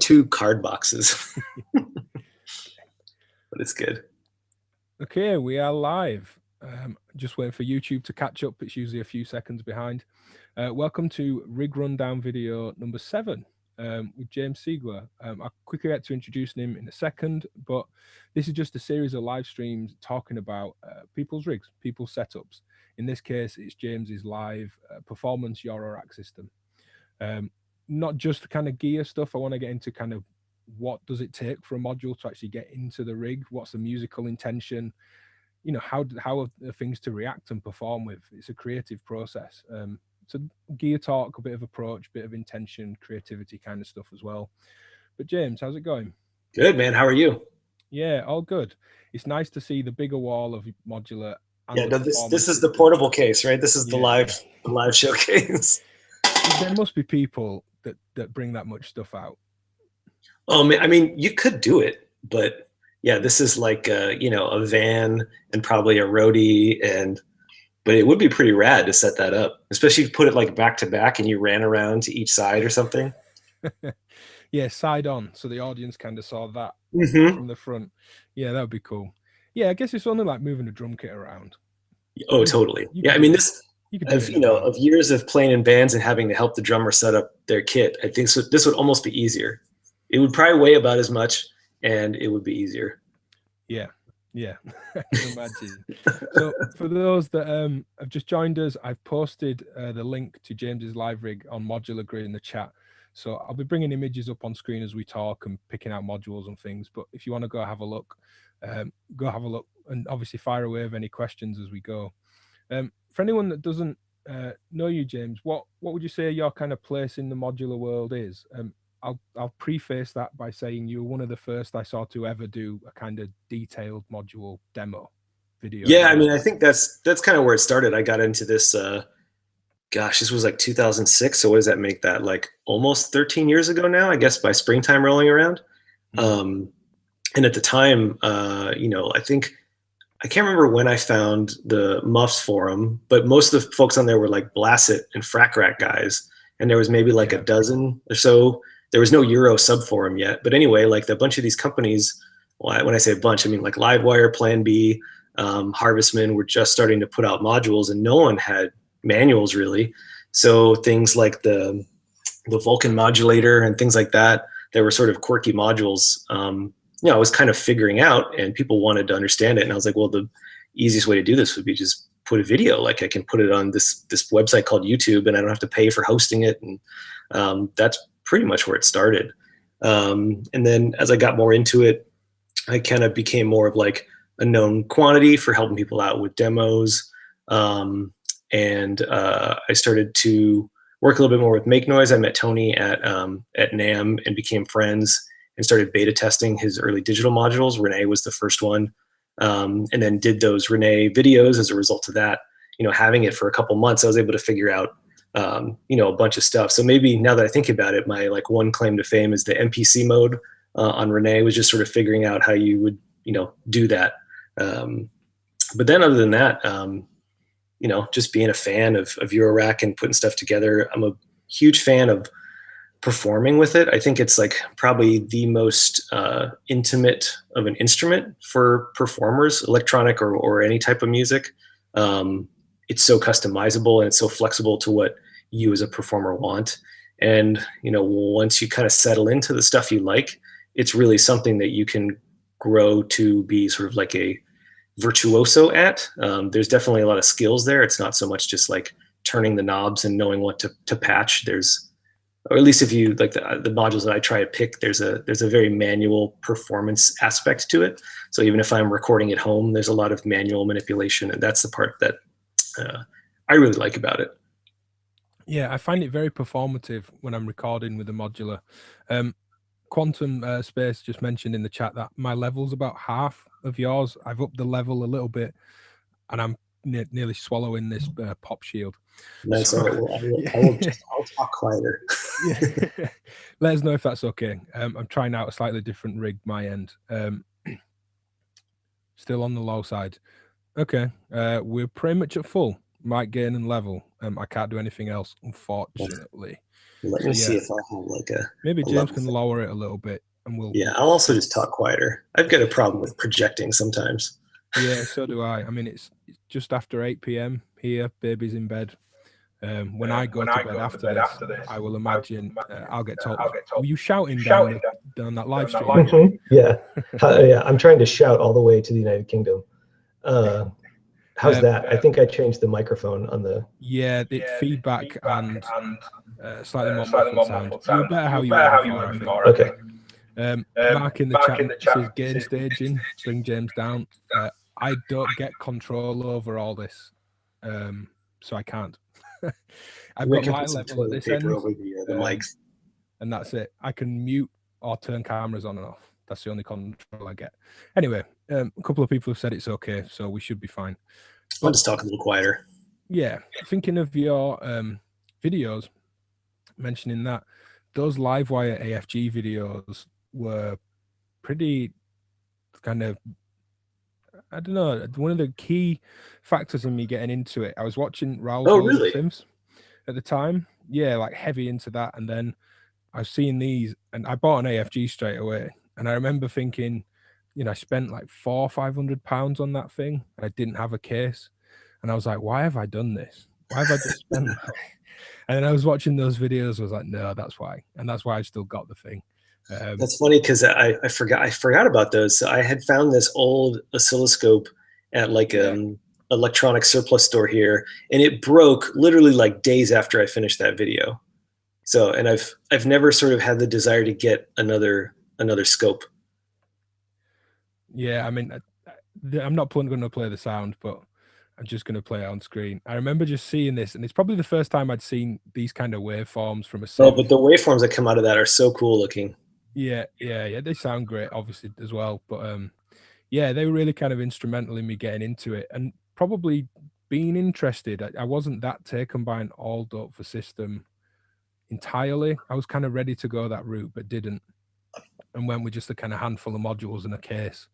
2 card boxes, but it's good. Okay, we are live. Just waiting for YouTube to catch up. It's usually a few seconds behind. Welcome to Rig Rundown video number 7 with James Cigler. I'll quickly get to introducing him in a second, but this is just a series of live streams talking about people's rigs, people's setups. In this case, it's James's live performance Eurorack system. Not just the kind of gear stuff. I want to get into kind of what does it take for a module to actually get into the rig? What's the musical intention? You know, how are the things to react and perform with? It's a creative process. So gear talk, a bit of approach, bit of intention, creativity kind of stuff as well. But James, how's it going? Good, man. How are you? Yeah, all good. It's nice to see the bigger wall of modular. And Yeah, no, this is the portable case, right? This is the live showcase. There must be people that bring that much stuff out. I mean, you could do it, but yeah, this is like a van and probably a roadie, but it would be pretty rad to set that up, especially if you put it like back to back and you ran around to each side or something. Yeah, side on, so the audience kind of saw that from the front. Yeah, that would be cool. Yeah, I guess it's only like moving a drum kit around. Oh, totally. Yeah, I mean, of years of playing in bands and having to help the drummer set up their kit, I think this would almost be easier. It would probably weigh about as much, and it would be easier. Yeah, I can imagine. So for those that have just joined us, I've posted the link to James's live rig on Modular Grid in the chat. So I'll be bringing images up on screen as we talk and picking out modules and things. But if you want to go have a look, and obviously fire away with any questions as we go. For anyone that doesn't know you, James, what would you say your kind of place in the modular world is? I'll preface that by saying you were one of the first I saw to ever do a kind of detailed module demo video. Yeah, I mean, I think that's kind of where it started. I got into this, this was like 2006. So what does that make that? Like almost 13 years ago now, I guess, by springtime rolling around. And at the time, I think, I can't remember when I found the Muffs forum, but most of the folks on there were like Blasset and Frack Rack guys. And there was maybe like a dozen or so. There was no Euro sub forum yet. But anyway, like a bunch of these companies, well, when I say a bunch, I mean like Livewire, Plan B, Harvestman were just starting to put out modules, and no one had manuals really. So things like the Vulcan modulator and things like that were sort of quirky modules, I was kind of figuring out, and people wanted to understand it. And I was like, well, the easiest way to do this would be just put a video. Like I can put it on this website called YouTube, and I don't have to pay for hosting it. And that's pretty much where it started. And then as I got more into it, I kind of became more of like a known quantity for helping people out with demos. And I started to work a little bit more with Make Noise. I met Tony at NAMM and became friends and started beta testing his early digital modules. Renee was the first one. And then did those Renee videos as a result of that. Having it for a couple months, I was able to figure out a bunch of stuff. So maybe now that I think about it, my like one claim to fame is the MPC mode on Renee was just sort of figuring out how you would, do that. But then other than that, just being a fan of Eurorack and putting stuff together, I'm a huge fan of performing with it. I think it's like probably the most intimate of an instrument for performers, electronic or any type of music. It's so customizable and it's so flexible to what you as a performer want. And, once you kind of settle into the stuff you like, it's really something that you can grow to be sort of like a virtuoso at. There's definitely a lot of skills there. It's not so much just like turning the knobs and knowing what to patch. Or at least if you like the modules that I try to pick, there's a very manual performance aspect to it. So even if I'm recording at home, there's a lot of manual manipulation, and that's the part that I really like about it. Yeah, I find it very performative when I'm recording with the modular. Quantum Space just mentioned in the chat that my level's about half of yours. I've upped the level a little bit, and I'm nearly swallowing this pop shield. Nice. So, I'll talk quieter. Yeah. Let us know if that's okay. I'm trying out a slightly different rig my end. Still on the low side. Okay. We're pretty much at full mic gain and level. I can't do anything else, unfortunately. Let So me see yeah, if I have like maybe a James level can thing. lower it a little bit, and Yeah, I'll also just talk quieter. I've got a problem with projecting sometimes. Yeah, so do I. I mean, it's just after 8 p.m. here. Baby's in bed. When I go to bed after this, I will imagine I'll get told. Were you shouting down that live stream again? Yeah, yeah. I'm trying to shout all the way to the United Kingdom. How's that? I think I changed the microphone on the. Yeah, it's feedback and slightly more muffled sound. You were better how you were before, I think. Okay. Mark in the chat says gain staging, bring James down. I don't get control over all this, so I can't. I've Rick got can my put some level at toilet this paper end, over the mics. and that's it. I can mute or turn cameras on and off. That's the only control I get. Anyway, a couple of people have said it's okay, so we should be fine. I'll just talk a little quieter. Yeah, thinking of your videos, mentioning that those Livewire AFG videos were pretty kind of, I don't know, one of the key factors in me getting into it. I was watching Raul's Oh, World really? of Sims at the time. Yeah, like heavy into that. And then I was seeing these and I bought an AFG straight away. And I remember thinking, you know, I spent like £400-500 on that thing and I didn't have a case. And I was like, why have I done this? Why have I just spent? And then I was watching those videos. I was like, no, that's why. And that's why I still got the thing. That's funny because I forgot about those. So I had found this old oscilloscope at like electronic surplus store here, and it broke literally like days after I finished that video. So, and I've never sort of had the desire to get another scope. Yeah, I mean, I'm not going to play the sound, but I'm just going to play it on screen. I remember just seeing this, and it's probably the first time I'd seen these kind of waveforms from a synth. Oh, but the waveforms that come out of that are so cool looking. Yeah, they sound great, obviously, as well. But yeah, they were really kind of instrumental in me getting into it, and probably being interested. I wasn't that taken by an all dope for system entirely. I was kind of ready to go that route, but didn't, and went with just a kind of handful of modules in a case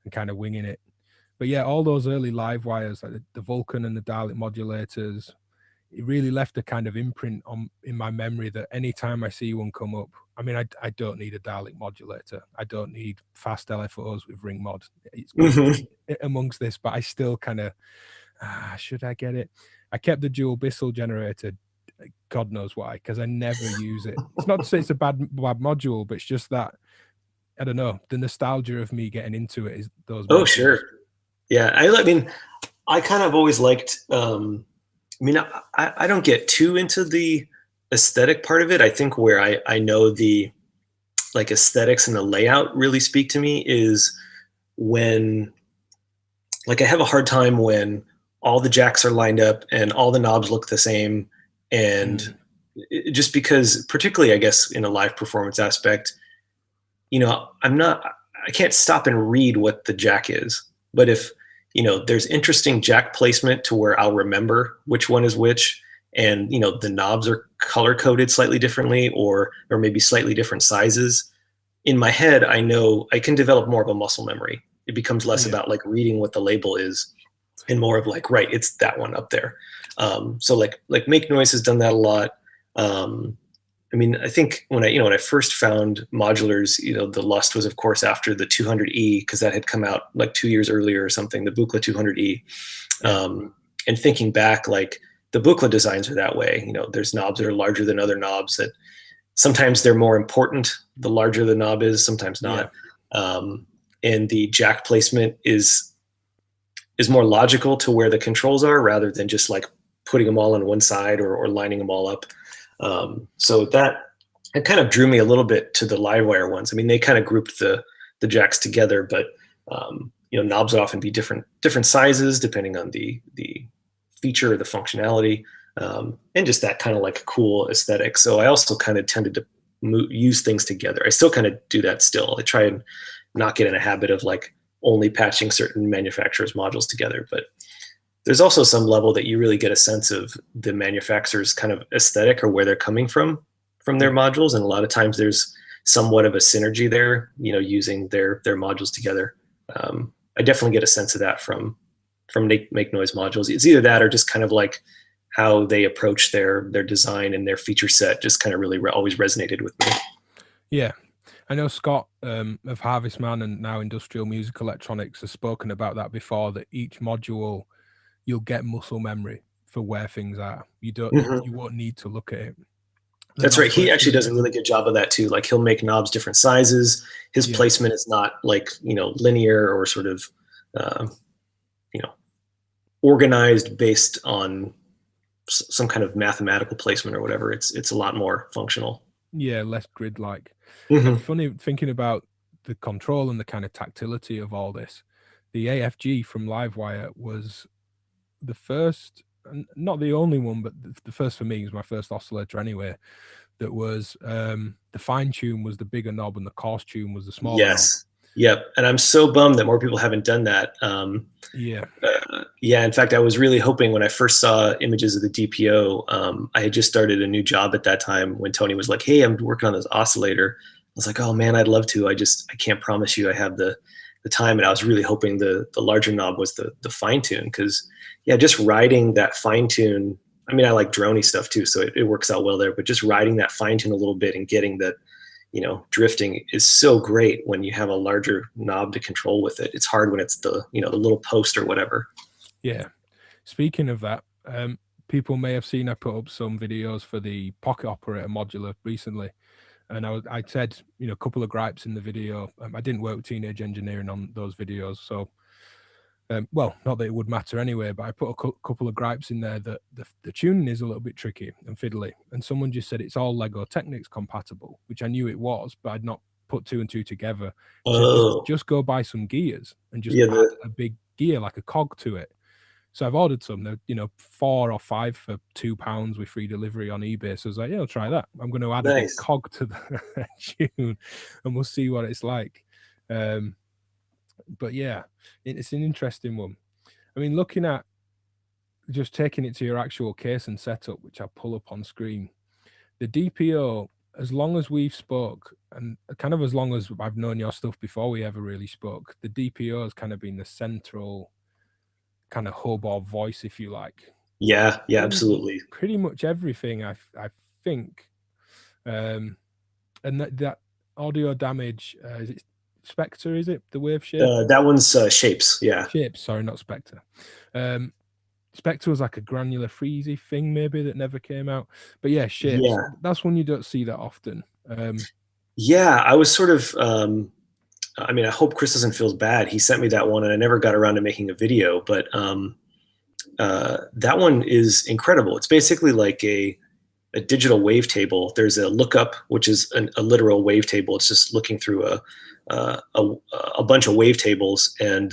and kind of winging it. But yeah, all those early live wires, like the Vulcan and the Dalek modulators, it really left a kind of imprint in my memory that anytime I see one come up, I mean, I don't need a Dalek modulator. I don't need fast LFOs with ring mod. It's amongst this, but I still kind of, should I get it? I kept the dual Bissell generator, God knows why, because I never use it. It's not to say it's a bad module, but it's just that, I don't know, the nostalgia of me getting into it is those. Oh, sure. Yeah, I mean, I kind of always liked, I mean, I don't get too into the aesthetic part of it. I think where I know the like aesthetics and the layout really speak to me is when, like, I have a hard time when all the jacks are lined up and all the knobs look the same. And just because, particularly, I guess, in a live performance aspect, you know, I can't stop and read what the jack is. But if, you know, there's interesting jack placement to where I'll remember which one is which, and, you know, the knobs are color coded slightly differently or maybe slightly different sizes, in my head, I know I can develop more of a muscle memory. It becomes less about like reading what the label is and more of like, right, it's that one up there. So like Make Noise has done that a lot. I mean, I think when I first found modulars, you know, the lust was of course after the 200E, because that had come out like 2 years earlier or something, the Buchla 200E. And thinking back, like the Buchla designs are that way. You know, there's knobs that are larger than other knobs that sometimes they're more important the larger the knob is, sometimes not. And the jack placement is more logical to where the controls are rather than just like putting them all on one side or lining them all up. So that it kind of drew me a little bit to the Livewire ones. I mean, they kind of grouped the jacks together, but you know, knobs often be different sizes depending on the feature or the functionality, and just that kind of like cool aesthetic. So I also kind of tended to use things together. I still kind of do that still. I try and not get in a habit of like only patching certain manufacturers' modules together, but there's also some level that you really get a sense of the manufacturer's kind of aesthetic or where they're coming from their modules. And a lot of times there's somewhat of a synergy there, you know, using their modules together. I definitely get a sense of that from Make Noise modules. It's either that or just kind of like how they approach their design and their feature set just kind of really always resonated with me. Yeah. I know Scott of Harvestman and now Industrial Music Electronics has spoken about that before, that each module you'll get muscle memory for where things are. You don't you won't need to look at it. That's right. He actually does a really good job of that too. Like he'll make knobs different sizes. His placement is not like, linear or sort of, organized based on some kind of mathematical placement or whatever. It's a lot more functional. Yeah, less grid-like. And funny thinking about the control and the kind of tactility of all this. The AFG from Livewire was the first, not the only one, but the first for me. It was my first oscillator anyway. That was the fine tune was the bigger knob and the coarse tune was the smaller knob. Yep. And I'm so bummed that more people haven't done that. In fact, I was really hoping when I first saw images of the DPO, I had just started a new job at that time when Tony was like, hey, I'm working on this oscillator. I was like, oh man, I'd love to. I can't promise you I have the time. And I was really hoping the larger knob was the fine tune, because just riding that fine tune. I mean, I like droney stuff too, so it works out well there, but just riding that fine tune a little bit and getting that, drifting is so great when you have a larger knob to control with it. It's hard when it's the little post or whatever. Yeah. Speaking of that, people may have seen I put up some videos for the pocket operator modular recently. And I said, a couple of gripes in the video. I didn't work with Teenage Engineering on those videos, so well, not that it would matter anyway, but I put a couple of gripes in there that the tuning is a little bit tricky and fiddly. And someone just said it's all Lego Technics compatible, which I knew it was, but I'd not put two and two together. So just go buy some gears and just add a big gear, like a cog to it. So I've ordered some. They're 4 or 5 for £2 with free delivery on eBay. So I was like, I'll try that. I'm going to add a big cog to the tune, and we'll see what it's like. But yeah, it's an interesting one. I mean, looking at just taking it to your actual case and setup, which I'll pull up on screen, the DPO, as long as we've spoke, and kind of as long as I've known your stuff before we ever really spoke, the DPO has kind of been the central kind of hub or voice, if you like. Yeah, absolutely. Pretty much everything, I think. And that audio damage, is it Spectre, is it the wave shape? That one's Shapes. Shapes, sorry, not Spectre. Spectre was like a granular freezy thing maybe that never came out, but Shapes, that's one you don't see that often. I was sort of I mean, I hope Chris doesn't feel bad. He sent me that one and I never got around to making a video, but that one is incredible. It's basically like a digital wavetable. There's a lookup, which is a literal wavetable. It's just looking through a bunch of wavetables, and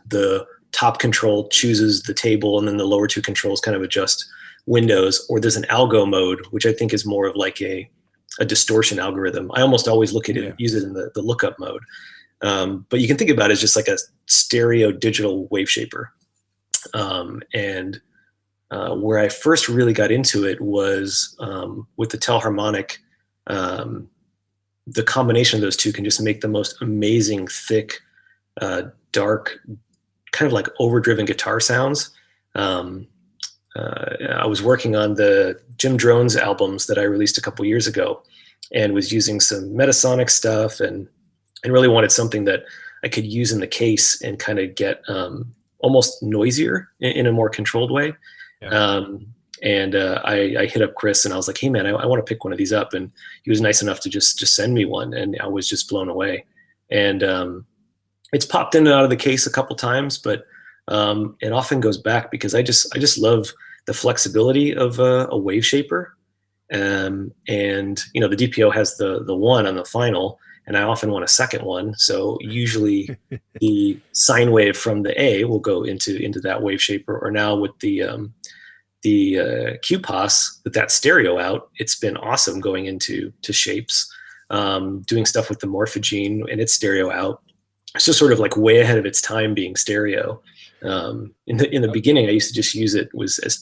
the top control chooses the table, and then the lower two controls kind of adjust windows. Or there's an algo mode, which I think is more of like a distortion algorithm. I almost always look at it, use it in the lookup mode. But you can think about it as just like a stereo digital wave shaper. And where I first really got into it was with the Telharmonic. The combination of those two can just make the most amazing, thick, dark, kind of like overdriven guitar sounds. I was working on the Jim Drones albums that I released a couple years ago, and was using some Metasonic stuff, and really wanted something that I could use in the case and kind of get almost noisier in a more controlled way. I hit up Chris and I was like, hey man, I want to pick one of these up. And he was nice enough to just send me one, and I was just blown away. And it's popped in and out of the case a couple times, but it often goes back because I just love the flexibility of a wave shaper. And the DPO has the one on the final, and I often want a second one. So usually the sine wave from the A will go into that wave shaper. Or now with the QPOS, with that stereo out, it's been awesome going into Shapes, doing stuff with the Morphogene and its stereo out. It's just sort of like way ahead of its time being stereo. In the beginning, I used to just use it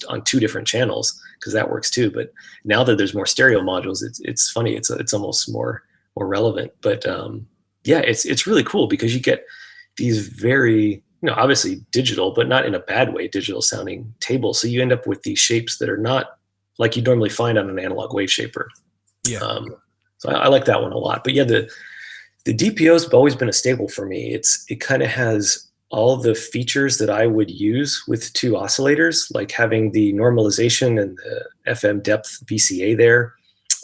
on 2 different channels because that works too. But now that there's more stereo modules, it's funny. It's almost more relevant. But it's really cool because you get these very obviously digital, but not in a bad way, digital sounding table. So you end up with these shapes that are not like you normally find on an analog wave shaper. Yeah. So I like that one a lot. But yeah, the DPO has always been a staple for me. It kind of has all the features that I would use with two oscillators, like having the normalization and the FM depth VCA there,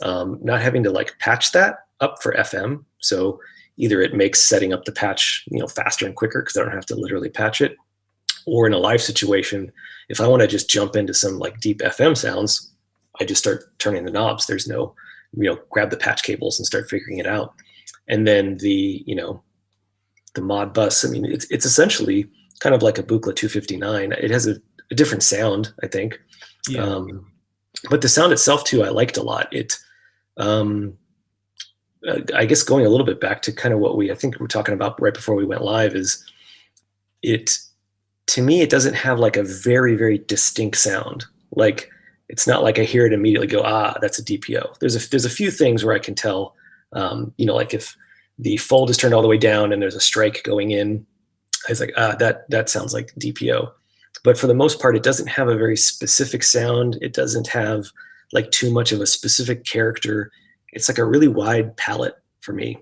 not having to like patch that up for FM. So either it makes setting up the patch, faster and quicker because I don't have to literally patch it, or in a live situation, if I want to just jump into some like deep FM sounds, I just start turning the knobs. There's no, grab the patch cables and start figuring it out. And then the mod bus, I mean, it's essentially kind of like a Buchla 259. It has a different sound, I think. Yeah. But the sound itself too, I liked a lot. I guess going a little bit back to kind of what I think we're talking about right before we went live is to me, it doesn't have like a very, very distinct sound. Like, it's not like I hear it immediately go, that's a DPO. There's a few things where I can tell, like if the fold is turned all the way down and there's a strike going in, I was like, that sounds like DPO. But for the most part, it doesn't have a very specific sound. It doesn't have like too much of a specific character. It's like a really wide palette for me.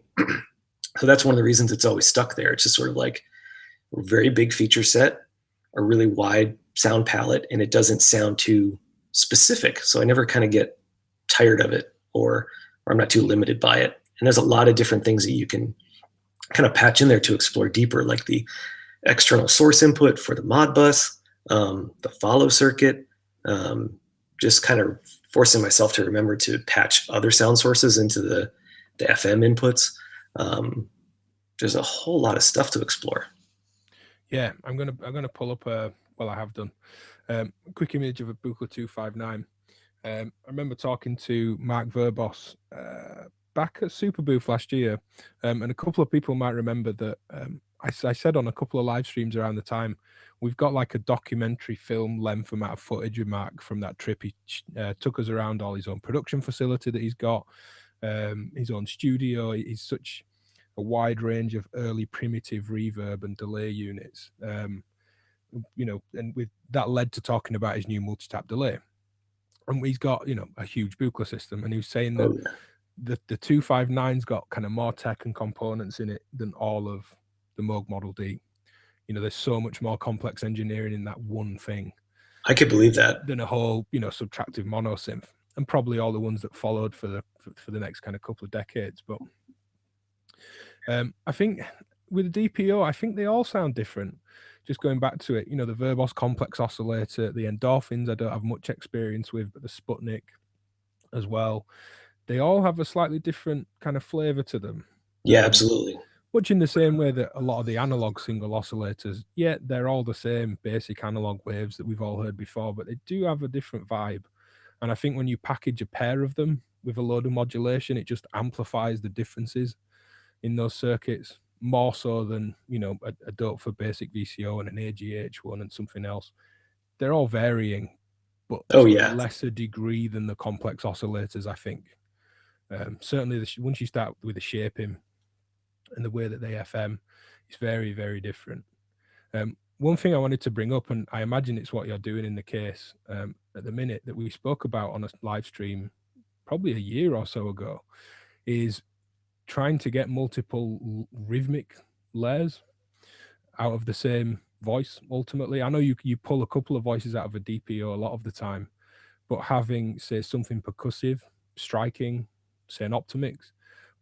So that's one of the reasons it's always stuck there. It's just sort of like a very big feature set, a really wide sound palette, and it doesn't sound too specific. So I never kind of get tired of it, or I'm not too limited by it. And there's a lot of different things that you can kind of patch in there to explore deeper, like the external source input for the mod bus, the follow circuit, just kind of forcing myself to remember to patch other sound sources into the FM inputs. There's a whole lot of stuff to explore. Yeah, I'm gonna pull up I have done a quick image of a Buchla 259. I remember talking to Mark Verbos back at Super Booth last year, and a couple of people might remember that I said on a couple of live streams around the time, we've got like a documentary film length amount of footage with Mark from that trip. He took us around all his own production facility that he's got, his own studio. He's such a wide range of early primitive reverb and delay units, and with that led to talking about his new multi-tap delay. And he's got, a huge Buchla system, and he was saying that the 259's got kind of more tech and components in it than all of the Moog Model D. There's so much more complex engineering in that one thing. I could believe that. Than a whole, subtractive mono synth, and probably all the ones that followed for the next kind of couple of decades. But I think with the DPO, I think they all sound different. Just going back to it, the Verbos complex oscillator, the endorphins, I don't have much experience with, but the Sputnik as well. They all have a slightly different kind of flavor to them. Yeah, absolutely. Much in the same way that a lot of the analog single oscillators, they're all the same basic analog waves that we've all heard before, but they do have a different vibe. And I think when you package a pair of them with a load of modulation, it just amplifies the differences in those circuits more so than, a dope for basic VCO and an AGH one and something else. They're all varying, but to a lesser degree than the complex oscillators, I think. Certainly, once you start with the shaping and the way that they FM, it's very, very different. One thing I wanted to bring up, and I imagine it's what you're doing in the case at the minute, that we spoke about on a live stream probably a year or so ago, is trying to get multiple rhythmic layers out of the same voice, ultimately. I know you pull a couple of voices out of a DPO a lot of the time, but having, say, something percussive, striking, say an Optimix,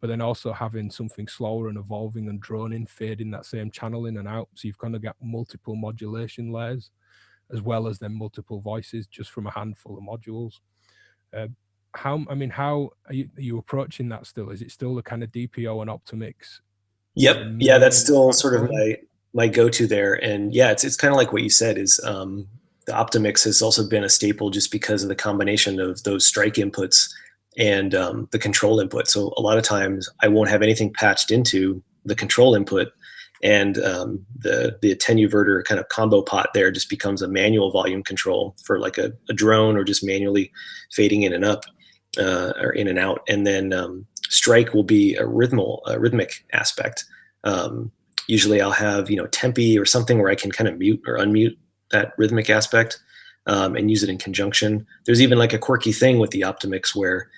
but then also having something slower and evolving and droning, fading that same channel in and out. So you've kind of got multiple modulation layers, as well as then multiple voices just from a handful of modules. How are you approaching that still? Is it still the kind of DPO and Optimix? Yep. Yeah, that's still sort of my go-to there. And yeah, it's kind of like what you said is the Optimix has also been a staple just because of the combination of those strike inputs and the control input. So a lot of times I won't have anything patched into the control input, and the attenuverter kind of combo pot there just becomes a manual volume control for like a drone, or just manually fading in and up or in and out. And then strike will be a rhythmic aspect. Usually I'll have, tempi or something where I can kind of mute or unmute that rhythmic aspect and use it in conjunction. There's even like a quirky thing with the Optimix where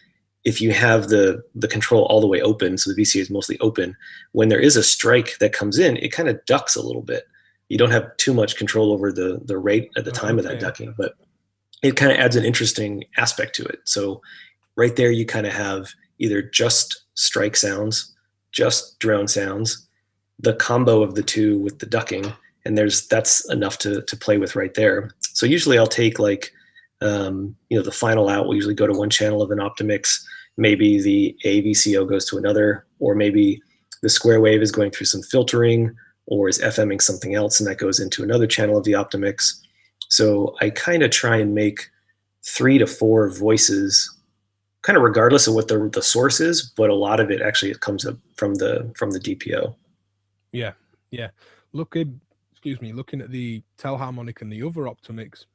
if you have the control all the way open, so the VCA is mostly open, when there is a strike that comes in, it kind of ducks a little bit. You don't have too much control over the rate at the time of that ducking, but it kind of adds an interesting aspect to it. So right there, you kind of have either just strike sounds, just drone sounds, the combo of the two with the ducking, and that's enough to play with right there. So usually I'll take like, the final out will usually go to one channel of an Optimix. Maybe the AVCO goes to another, or maybe the square wave is going through some filtering or is FMing something else, and that goes into another channel of the Optimix. So I kind of try and make 3 to 4 voices, kind of regardless of what the source is, but a lot of it actually comes up from the DPO. Yeah. Looking at the Telharmonic and the other Optimix,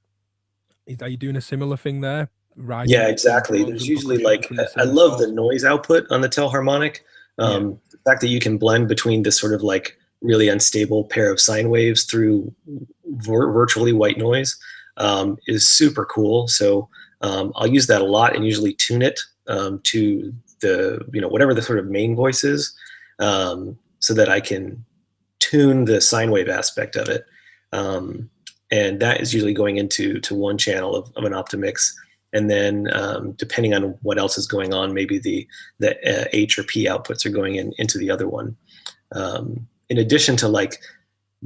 are you doing a similar thing there? Yeah, exactly. There's usually like, I love the noise output on the Telharmonic. The fact that you can blend between this sort of like really unstable pair of sine waves through virtually white noise is super cool. So I'll use that a lot and usually tune it to the, whatever the sort of main voice is, so that I can tune the sine wave aspect of it. And that is usually going into one channel of an Optimix. And then depending on what else is going on, maybe the H or P outputs are going into the other one. In addition to like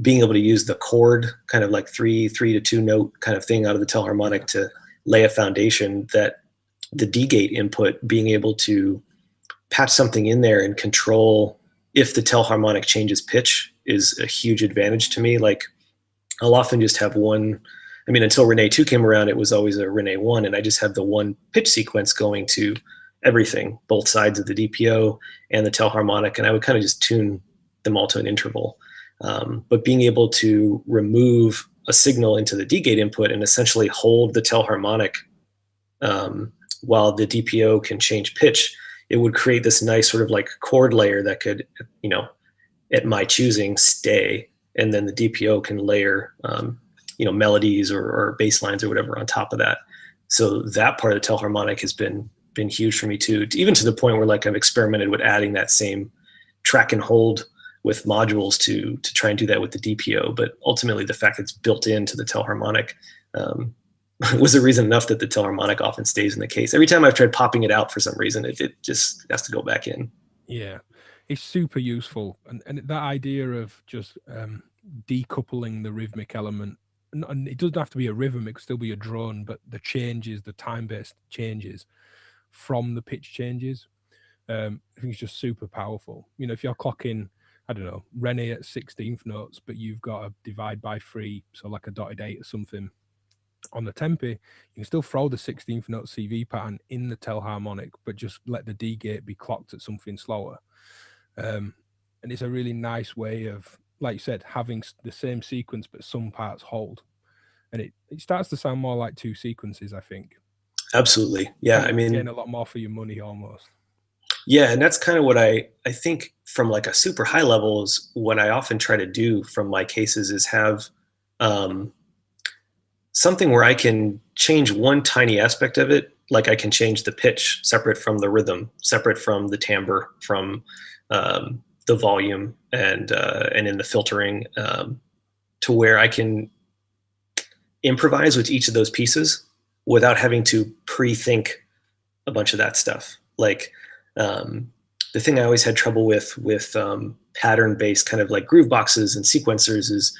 being able to use the chord, kind of like 3 to 2 note kind of thing out of the Telharmonic to lay a foundation, that the D-gate input, being able to patch something in there and control if the Telharmonic changes pitch is a huge advantage to me. Like I'll often just have one, until Rene 2 came around, it was always a Rene 1, and I just have the one pitch sequence going to everything, both sides of the DPO and the Telharmonic, and I would kind of just tune them all to an interval. But being able to remove a signal into the D-gate input and essentially hold the Telharmonic while the DPO can change pitch, it would create this nice sort of like chord layer that could, at my choosing, stay, and then the DPO can layer melodies or bass lines or whatever on top of that. So that part of the Telharmonic has been huge for me too, even to the point where like I've experimented with adding that same track and hold with modules to try and do that with the DPO. But ultimately the fact that it's built into the Telharmonic was a reason enough that the Telharmonic often stays in the case. Every time I've tried popping it out for some reason, it just has to go back in. Yeah, it's super useful. And that idea of just decoupling the rhythmic element, and it doesn't have to be a rhythm, it could still be a drone, but the changes, the time-based changes from the pitch changes, I think it's just super powerful. If you're clocking, I don't know, Rene at 16th notes, but you've got a divide by 3, so like a dotted 8 or something on the tempi, you can still throw the 16th note CV pattern in the Telharmonic, but just let the D-gate be clocked at something slower. And it's a really nice way of, like you said, having the same sequence, but some parts hold. And it starts to sound more like 2 sequences, I think. Absolutely. Yeah. Getting a lot more for your money almost. Yeah. And that's kind of what I think from like a super high level is what I often try to do from my cases is have something where I can change one tiny aspect of it. Like I can change the pitch separate from the rhythm, separate from the timbre, from the volume and in the filtering, to where I can improvise with each of those pieces without having to pre-think a bunch of that stuff. Like the thing I always had trouble with pattern-based kind of like groove boxes and sequencers is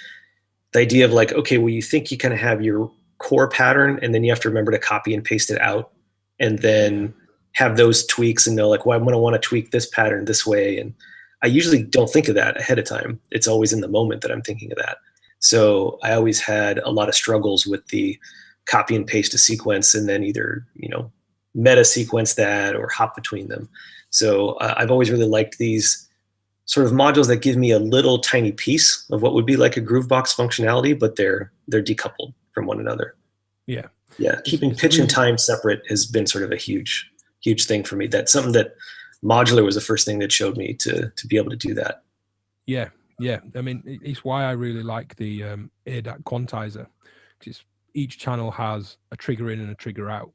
the idea of like, okay, well, you think you kind of have your core pattern, and then you have to remember to copy and paste it out, and then have those tweaks and know like, well, I'm going to want to tweak this pattern this way. And I usually don't think of that ahead of time. It's always in the moment that I'm thinking of that. So I always had a lot of struggles with the copy and paste a sequence and then either, meta sequence that or hop between them. So I've always really liked these sort of modules that give me a little tiny piece of what would be like a Groovebox functionality, but they're decoupled from one another. Yeah. Yeah. Keeping pitch and time separate has been sort of a huge thing for me. That's something that modular was the first thing that showed me to be able to do that. Yeah. Yeah, I mean, it's why I really like the ADAC quantizer, because each channel has a trigger in and a trigger out.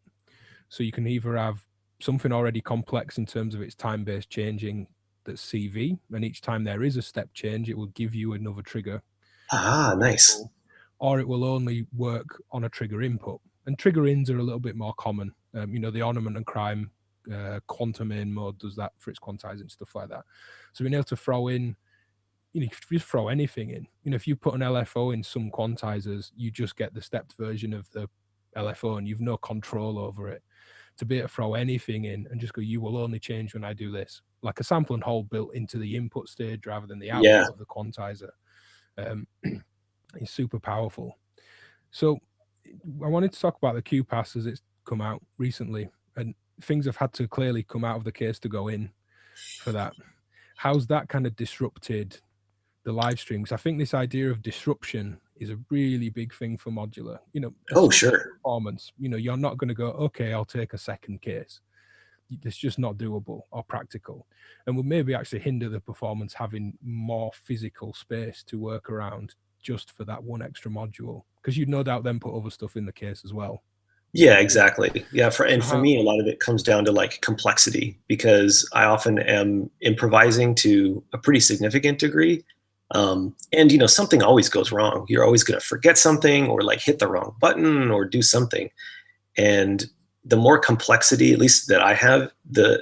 So you can either have something already complex in terms of its time-based changing that's CV, and each time there is a step change, it will give you another trigger. Ah, nice. Or it will only work on a trigger input. And trigger ins are a little bit more common. You know, the ornament and crime quantum in mode does that for its quantizing, stuff like that. So being able to throw in, you know, if you just throw anything in, you know, if you put an LFO in some quantizers, you just get the stepped version of the LFO and you've no control over it. To be able to throw anything in and just go, you will only change when I do this, like a sample and hold built into the input stage rather than the output of the quantizer. It's super powerful. So I wanted to talk about the QPass as it's come out recently, and things have had to clearly come out of the case to go in for that. How's that kind of disrupted the live stream? Because I think this idea of disruption is a really big thing for modular. You know, performance. You know, you're not going to go, okay, I'll take a second case. It's just not doable or practical, and would maybe actually hinder the performance having more physical space to work around just for that one extra module, because you'd no doubt then put other stuff in the case as well. Yeah, exactly. Yeah, for me, a lot of it comes down to like complexity, because I often am improvising to a pretty significant degree. And you know, something always goes wrong. You're always going to forget something or like hit the wrong button or do something. And the more complexity, at least that I have, the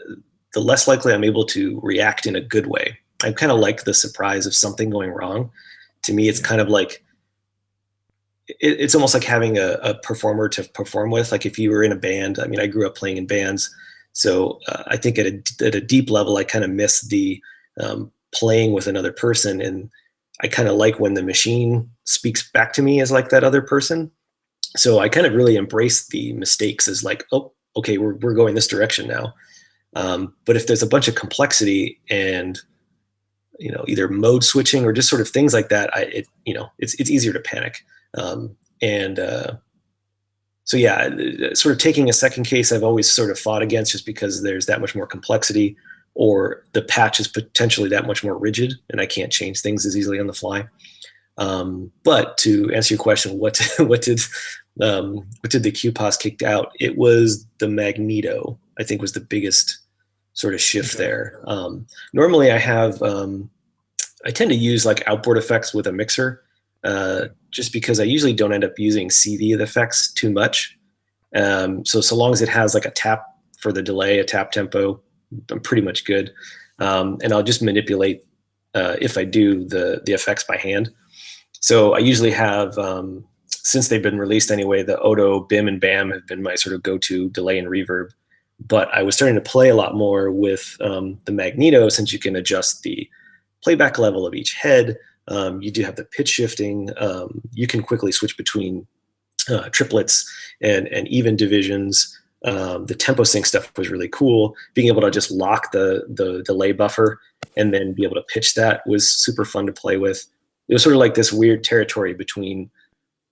less likely I'm able to react in a good way. I kind of like the surprise of something going wrong. To me, it's kind of like, it's almost like having a performer to perform with. Like if you were in a band, I mean, I grew up playing in bands. So I think at a deep level, I kind of miss the playing with another person. And I kind of like when the machine speaks back to me as like that other person. So I kind of really embrace the mistakes as like, oh, okay, we're going this direction now. But if there's a bunch of complexity and, you know, either mode switching or just sort of things like that, it's easier to panic. So yeah, sort of taking a second case, I've always sort of fought against, just because there's that much more complexity, or the patch is potentially that much more rigid and I can't change things as easily on the fly. But to answer your question, what did the QPass kick out? It was the magneto, I think, was the biggest sort of shift there. Normally I tend to use like outboard effects with a mixer, just because I usually don't end up using CV effects too much. So long as it has like a tap for the delay, a tap tempo, I'm pretty much good. And I'll just manipulate, if I do, the effects by hand. So I usually have, since they've been released anyway, the Odo, BIM, and BAM have been my sort of go-to delay and reverb. But I was starting to play a lot more with the magneto, since you can adjust the playback level of each head. You do have the pitch shifting. You can quickly switch between triplets and even divisions. The tempo sync stuff was really cool. Being able to just lock the delay buffer and then be able to pitch that was super fun to play with. It was sort of like this weird territory between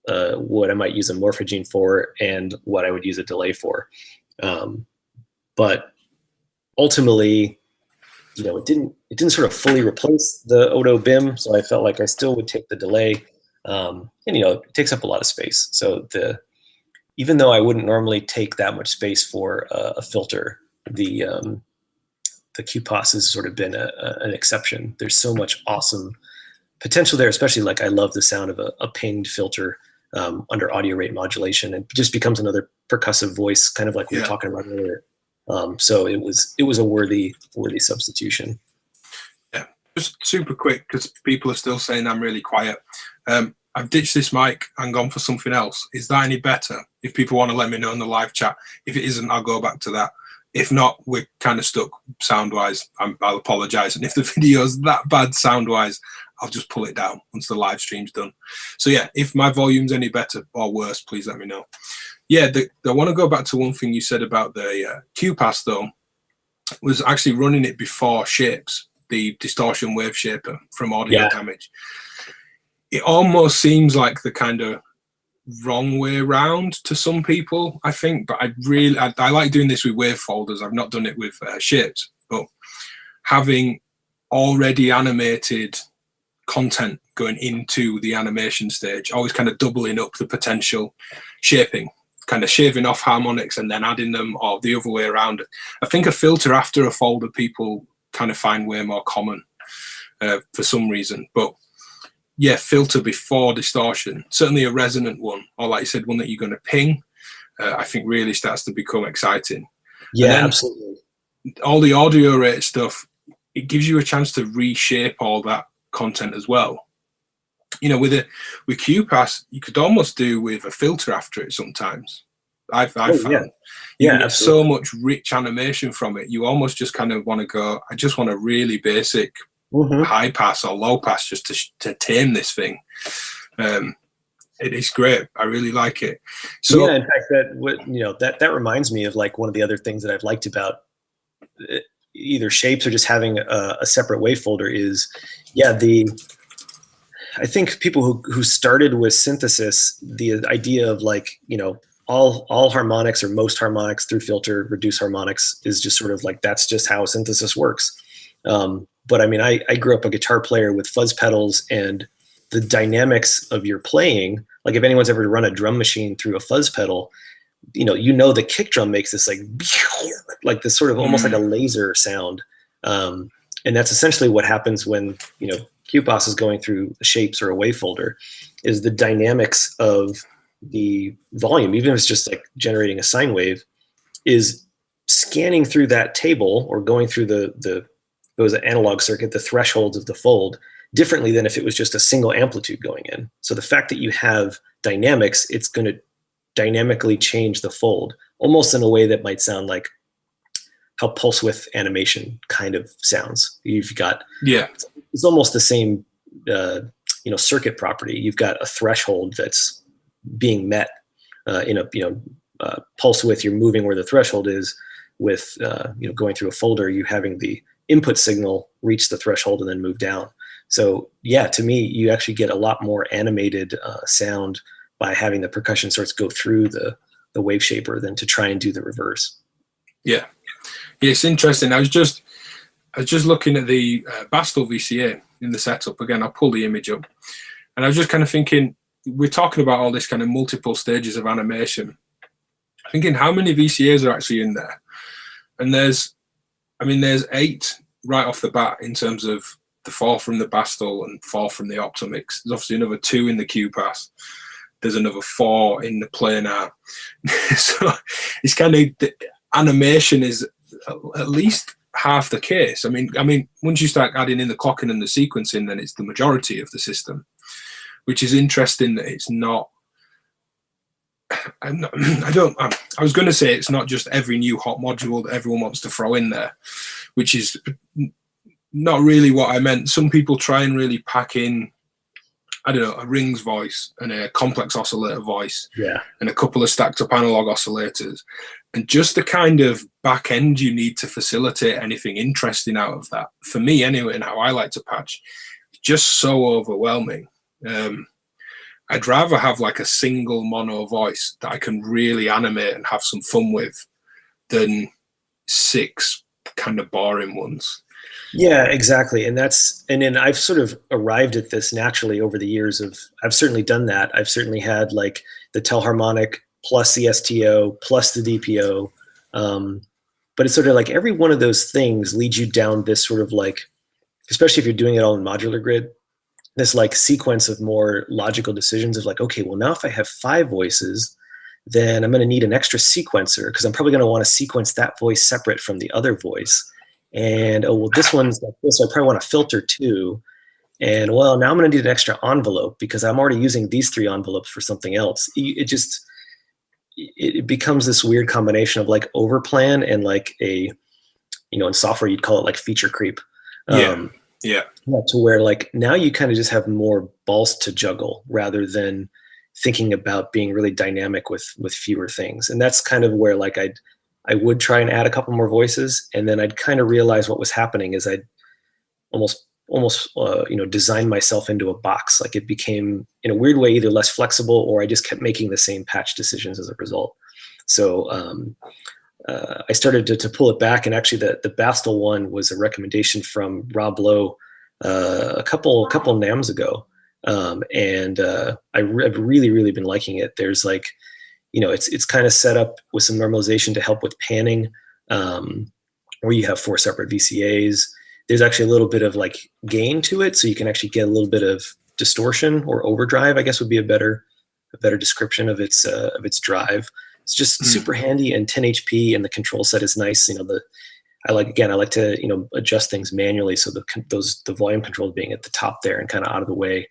what I might use a morphogene for and what I would use a delay for. But ultimately, you know, it didn't sort of fully replace the Odo BIM, so I felt like I still would take the delay. And you know, it takes up a lot of space. So even though I wouldn't normally take that much space for a filter, the QPass has sort of been an exception. There's so much awesome potential there, especially like I love the sound of a pinged filter under audio rate modulation. It just becomes another percussive voice, kind of like we were talking about earlier. So it was a worthy substitution. Yeah, just super quick, because people are still saying I'm really quiet. I've ditched this mic and gone for something else. Is that any better? If people want to let me know in the live chat. If it isn't, I'll go back to that. If not, we're kind of stuck sound-wise. I'll apologize. And if the video's that bad sound-wise, I'll just pull it down once the live stream's done. So yeah, if my volume's any better or worse, please let me know. Yeah, I want to go back to one thing you said about the QPass, though, was actually running it before Shapes, the distortion wave shaper from Audio Damage. It almost seems like the kind of wrong way around to some people, I think, but I like doing this with wave folders. I've not done it with Shapes, but having already animated content going into the animation stage, always kind of doubling up the potential shaping, kind of shaving off harmonics and then adding them, or the other way around. I think a filter after a folder people kind of find way more common for some reason. But yeah, filter before distortion, certainly a resonant one, or like you said, one that you're going to ping, I think really starts to become exciting. Yeah, absolutely. All the audio rate stuff, it gives you a chance to reshape all that content as well. You know, with QPass, you could almost do with a filter after it sometimes. I've found you get so much rich animation from it. You almost just kind of want to go, I just want a really basic high pass or low pass just to tame this thing. It is great. I really like it. So yeah, in fact, that reminds me of like one of the other things that I've liked about either shapes or just having a separate wave folder is, I think people who started with synthesis, the idea of like, you know, all harmonics or most harmonics through filter, reduce harmonics is just sort of like, that's just how synthesis works. But I mean, I grew up a guitar player with fuzz pedals, and the dynamics of your playing, like if anyone's ever run a drum machine through a fuzz pedal, you know the kick drum makes this like this sort of almost like a laser sound. And that's essentially what happens when, you know, QPass is going through shapes or a wave folder, is the dynamics of the volume, even if it's just like generating a sine wave, is scanning through that table or going through those analog circuit, the thresholds of the fold, differently than if it was just a single amplitude going in. So the fact that you have dynamics, it's going to dynamically change the fold, almost in a way that might sound like how pulse width animation kind of sounds. You've got, it's almost the same, circuit property. You've got a threshold that's being met in a, pulse width, you're moving where the threshold is. With, going through a folder, you having the input signal reach the threshold and then move down. So yeah, to me, you actually get a lot more animated sound by having the percussion sorts go through the wave shaper than to try and do the reverse. Yeah, it's interesting. I was just looking at the Bastel VCA in the setup. Again, I'll pull the image up, and I was just kind of thinking, we're talking about all this kind of multiple stages of animation. Thinking how many VCAs are actually in there, and there's 8 right off the bat in terms of the 4 from the Bastel and 4 from the Optomix. There's obviously another 2 in the QPass. There's another 4 in the planar. So it's kind of, the animation is at least half the case. I mean, once you start adding in the clocking and the sequencing, then it's the majority of the system, which is interesting that it's not. I was going to say it's not just every new hot module that everyone wants to throw in there, which is not really what I meant. Some people try and really pack in, I don't know, a rings voice and a complex oscillator voice, and a couple of stacked up analog oscillators, and just the kind of back end you need to facilitate anything interesting out of that. For me, anyway, and how I like to patch, just so overwhelming. I'd rather have like a single mono voice that I can really animate and have some fun with than 6 kind of boring ones. Yeah, exactly. And then I've sort of arrived at this naturally over the years I've certainly done that. I've certainly had like the telharmonic plus the STO plus the DPO. But it's sort of like every one of those things leads you down this sort of like, especially if you're doing it all in modular grid, this like sequence of more logical decisions of like, okay, well now if I have 5 voices, then I'm going to need an extra sequencer because I'm probably going to want to sequence that voice separate from the other voice. And oh, well, this one's like this, so I probably want to filter too. And well, now I'm going to need an extra envelope because I'm already using these 3 envelopes for something else. It becomes this weird combination of like overplan and like in software you'd call it like feature creep. To where like now you kind of just have more balls to juggle rather than thinking about being really dynamic with fewer things. And that's kind of where like I would try and add a couple more voices, and then I'd kind of realize what was happening is I'd almost design myself into a box. Like it became in a weird way either less flexible, or I just kept making the same patch decisions as a result. So I started to pull it back, and actually the Bastel one was a recommendation from Rob Lowe a couple NAMs ago, and I've really been liking it. There's like, it's kind of set up with some normalization to help with panning, where you have 4 separate VCAs. There's actually a little bit of like gain to it, so you can actually get a little bit of distortion or overdrive, I guess would be a better description of its drive. It's just super handy and 10 HP, and the control set is nice. I like to adjust things manually, so the volume controls being at the top there and kind of out of the way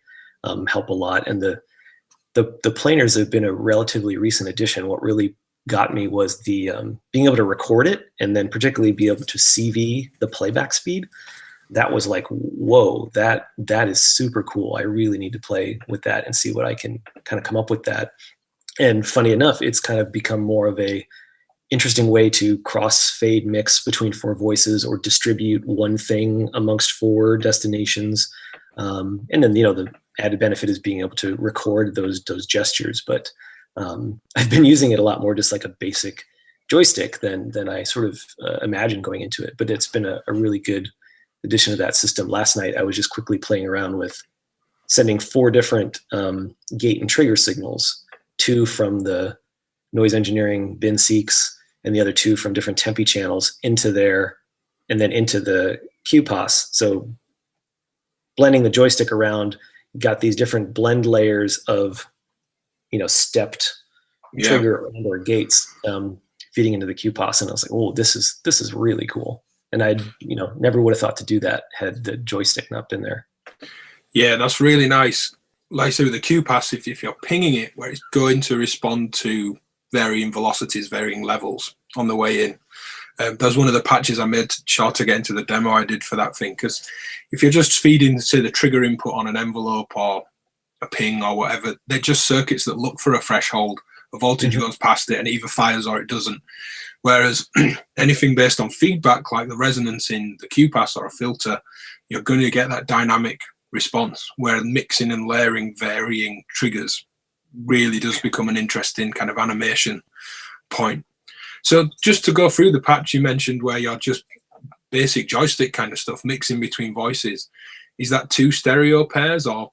help a lot. And the planers have been a relatively recent addition. What really got me was the being able to record it, and then particularly be able to CV the playback speed. That was like, whoa, that is super cool. I really need to play with that and see what I can kind of come up with that. And funny enough, it's kind of become more of a interesting way to cross-fade mix between 4 voices, or distribute one thing amongst 4 destinations. And then, the added benefit is being able to record those gestures. But I've been using it a lot more just like a basic joystick than I sort of imagined going into it. But it's been a really good addition to that system. Last night, I was just quickly playing around with sending 4 different gate and trigger signals, 2 from the noise engineering bin seeks, and the other 2 from different tempi channels into there, and then into the QPOS. So blending the joystick around, got these different blend layers of, stepped trigger or gates feeding into the QPOS. And I was like, oh, this is really cool. And I, never would have thought to do that had the joystick not been there. Yeah, that's really nice. Like I say with the QPAS, if you're pinging it, where it's going to respond to varying velocities, varying levels on the way in. That's one of the patches I made sure to get into the demo I did for that thing. Because if you're just feeding, say, the trigger input on an envelope or a ping or whatever, they're just circuits that look for a threshold. A voltage goes past it and it either fires or it doesn't. Whereas anything based on feedback, like the resonance in the QPAS or a filter, you're going to get that dynamic response where mixing and layering varying triggers really does become an interesting kind of animation point. So just to go through the patch you mentioned where you're just basic joystick kind of stuff, mixing between voices, is that 2 stereo pairs or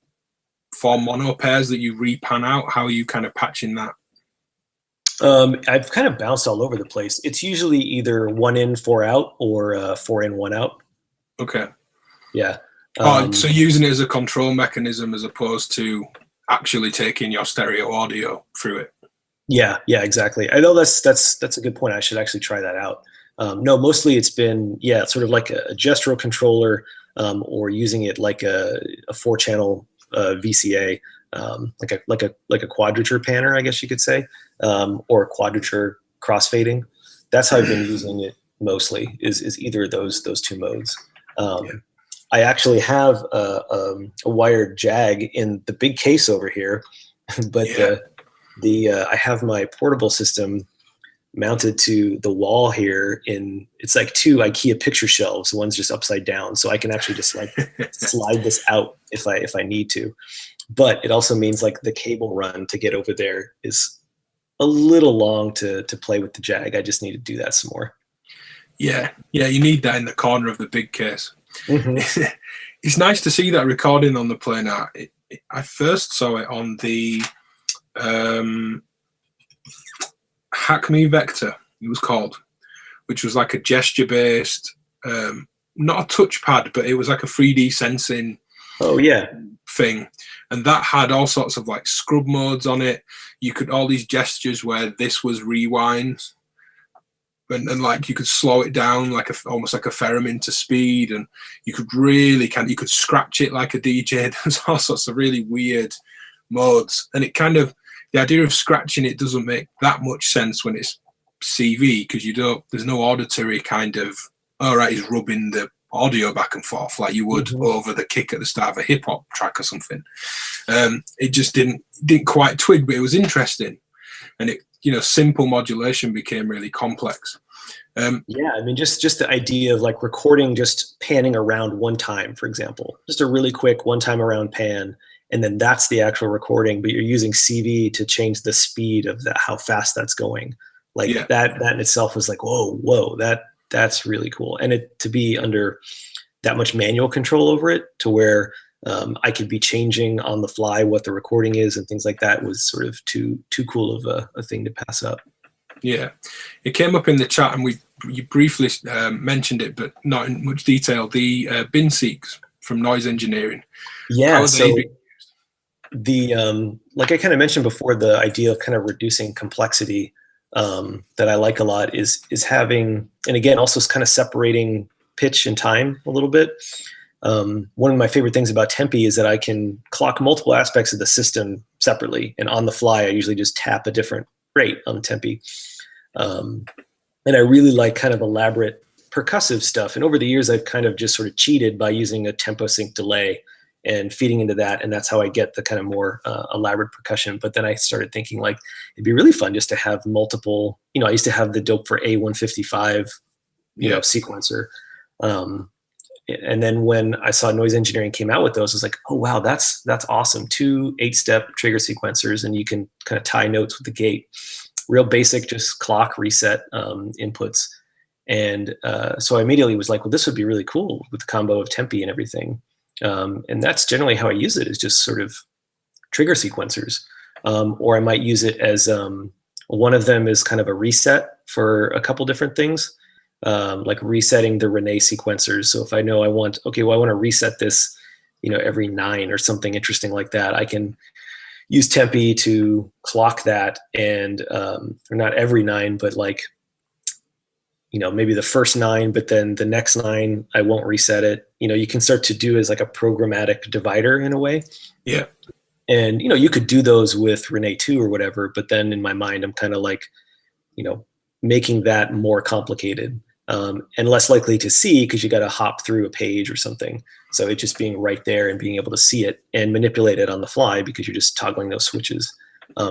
4 mono pairs that you repan out? How are you kind of patching that? I've kind of bounced all over the place. It's usually either 1 in, 4 out, or 4 in, 1 out. Okay. Yeah. So using it as a control mechanism as opposed to actually taking your stereo audio through it. Yeah, exactly. I know that's a good point. I should actually try that out. No, mostly it's been sort of like a gestural controller, or using it like a 4-channel VCA, like a quadrature panner, I guess you could say, or a quadrature crossfading. That's how I've been using it mostly. Is either of those 2 modes. I actually have a wired Jag in the big case over here, but I have my portable system mounted to the wall here. It's like 2 IKEA picture shelves. One's just upside down, so I can actually just like slide this out if I need to. But it also means like the cable run to get over there is a little long to play with the Jag. I just need to do that some more. Yeah, you need that in the corner of the big case. It's nice to see that recording on the planar. I first saw it on the Hack Me Vector, it was called, which was like a gesture-based, not a touchpad, but it was like a 3D sensing thing. And that had all sorts of like scrub modes on it. You could, all these gestures where this was rewind, and like you could slow it down like almost like a theremin to speed, and you could really you could scratch it like a DJ. There's all sorts of really weird modes, and it kind of, the idea of scratching it doesn't make that much sense when it's CV, because there's no auditory kind of, all right, he's rubbing the audio back and forth like you would over the kick at the start of a hip hop track or something. It just didn't quite twig, but it was interesting, and it, simple modulation became really complex. I mean, just the idea of like recording, just panning around one time, for example, just a really quick one time around pan, and then that's the actual recording, but you're using CV to change the speed of how fast that's going. Like that in itself was like, whoa, that's really cool. And it to be under that much manual control over it to where I could be changing on the fly what the recording is and things like that was sort of too cool of a thing to pass up. Yeah, it came up in the chat, and you briefly mentioned it, but not in much detail. The bin seeks from Noise Engineering. Yeah, so the like I kind of mentioned before, the idea of kind of reducing complexity that I like a lot is having, and again, also kind of separating pitch and time a little bit. One of my favorite things about Tempi is that I can clock multiple aspects of the system separately, and on the fly, I usually just tap a different rate on Tempi. And I really like kind of elaborate percussive stuff. And over the years, I've kind of just sort of cheated by using a tempo sync delay and feeding into that. And that's how I get the kind of more elaborate percussion. But then I started thinking like, it'd be really fun just to have multiple, you know, I used to have the dope for A155, you know, sequencer. And then when I saw Noise Engineering came out with those, I was like, oh, wow, that's awesome. 2 8-step trigger sequencers, and you can kind of tie notes with the gate. Real basic, just clock reset inputs. And so I immediately was like, well, this would be really cool with the combo of Tempi and everything. And that's generally how I use it, is just sort of trigger sequencers. Or I might use it as one of them is kind of a reset for a couple different things, like resetting the René sequencers. So if I know I want, okay, well, I want to reset this, you know, every 9 or something interesting like that, I can use Tempi to clock that, and or not every 9, but like, you know, maybe the first 9, but then the next 9, I won't reset it. You know, you can start to do as like a programmatic divider in a way. Yeah. And, you know, you could do those with René 2 or whatever, but then in my mind, I'm kind of like, you know, making that more complicated and less likely to see because you got to hop through a page or something. So it just being right there and being able to see it and manipulate it on the fly because you're just toggling those switches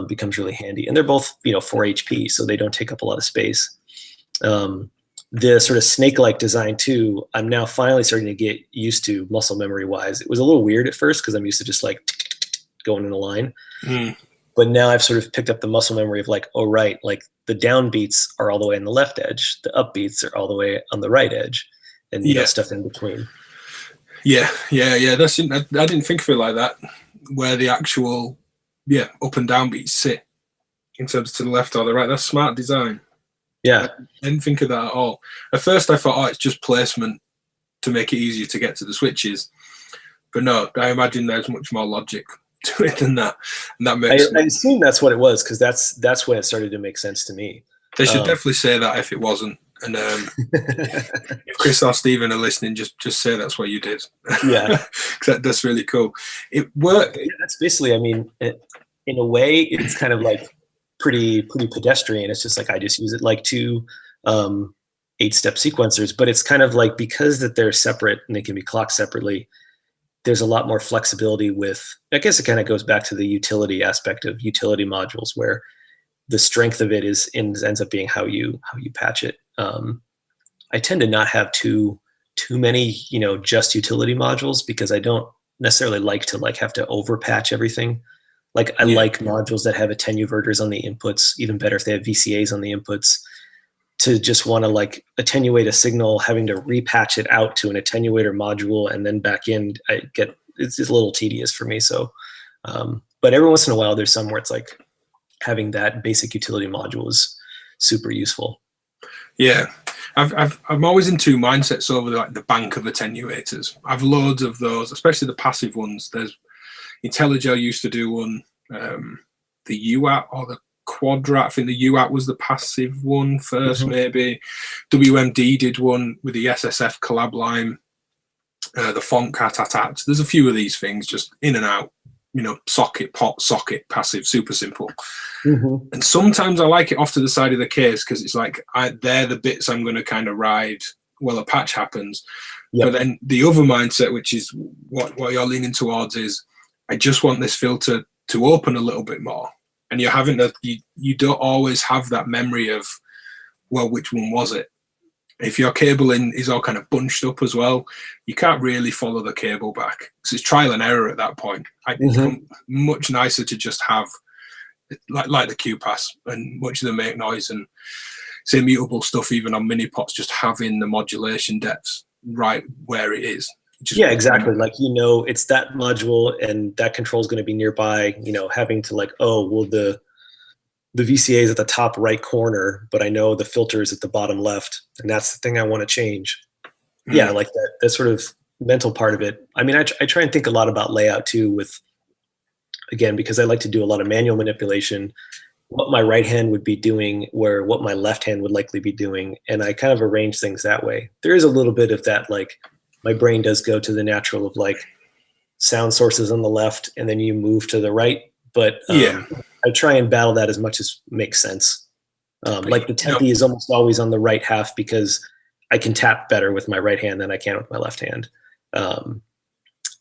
becomes really handy. And they're both, you know, 4 HP, so they don't take up a lot of space. The sort of snake-like design too, I'm now finally starting to get used to muscle memory wise. It was a little weird at first because I'm used to just like going in a line. But now I've sort of picked up the muscle memory of like, oh, right, like the down beats are all the way on the left edge. The up beats are all the way on the right edge, and you know, stuff in between. Yeah. That's, I didn't think of it like that, where the actual, up and down beats sit in terms of to the left or the right. That's smart design. Yeah. I didn't think of that at all. At first I thought, oh, it's just placement to make it easier to get to the switches. But no, I imagine there's much more logic to it than that. And that makes I assume that's what it was, because that's when it started to make sense to me. They should definitely say that if it wasn't. And if Chris or Stephen are listening, just say that's what you did. Yeah. That's really cool. It worked. Yeah, that's basically, I mean, in a way, it's kind of like pretty pedestrian. It's just like I just use it like 2 8-step sequencers, but it's kind of like, because that they're separate and they can be clocked separately, there's a lot more flexibility with, I guess it kind of goes back to the utility aspect of utility modules, where the strength of it ends up being how you patch it. I tend to not have too many, you know, just utility modules, because I don't necessarily like to like have to over patch everything. Like I like modules that have attenuverters on the inputs, even better if they have VCAs on the inputs, to just want to like attenuate a signal, having to repatch it out to an attenuator module and then back in, it's a little tedious for me. So, but every once in a while, there's some where it's like having that basic utility module is super useful. Yeah. I'm always in 2 mindsets over like the bank of attenuators. I've loads of those, especially the passive ones. There's IntelliGel used to do one, the UAT or the Quadrat. I think the UAT was the passive one first, maybe. WMD did one with the SSF collab line, the Fontcat attached. There's a few of these things just in and out, you know, socket, pot, socket, passive, super simple. And sometimes I like it off to the side of the case because it's like they're the bits I'm going to kind of ride while a patch happens. But then the other mindset, which is what you're leaning towards, is I just want this filter to open a little bit more. And you're having that, you don't always have that memory of, well, which one was it? If your cabling is all kind of bunched up as well, you can't really follow the cable back. So it's trial and error at that point. It's much nicer to just have, like the Q-Pass and much of the make noise and say mutable stuff, even on mini pots, just having the modulation depths right where it is. Yeah, exactly. Like, you know, it's that module and that control is going to be nearby, you know, having to like, oh, well, the VCA is at the top right corner, but I know the filter is at the bottom left, and that's the thing I want to change. Yeah, like that sort of mental part of it. I mean, I try and think a lot about layout too, with, again, because I like to do a lot of manual manipulation, what my right hand would be doing, where what my left hand would likely be doing, and I kind of arrange things that way. There is a little bit of that, like my brain does go to the natural of like sound sources on the left, and then you move to the right. But I try and battle that as much as makes sense. Like the tempi is almost always on the right half because I can tap better with my right hand than I can with my left hand.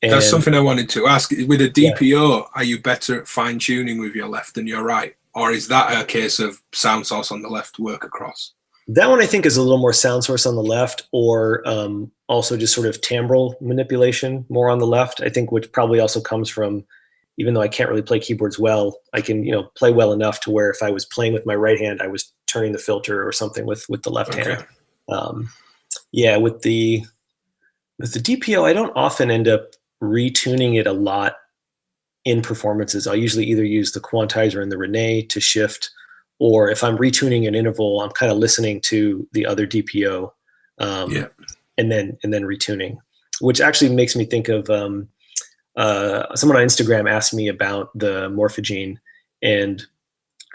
That's something I wanted to ask. With a DPO, are you better at fine tuning with your left than your right? Or is that a case of sound source on the left work across? That one I think is a little more sound source on the left, or also just sort of timbral manipulation more on the left. I think which probably also comes from, even though I can't really play keyboards well, I can, you know, play well enough to where if I was playing with my right hand, I was turning the filter or something with the left hand. Yeah, with the DPO, I don't often end up retuning it a lot in performances. I'll usually either use the quantizer and the Rene to shift, or if I'm retuning an interval, I'm kind of listening to the other DPO, and then retuning, which actually makes me think of someone on Instagram asked me about the Morphogene, and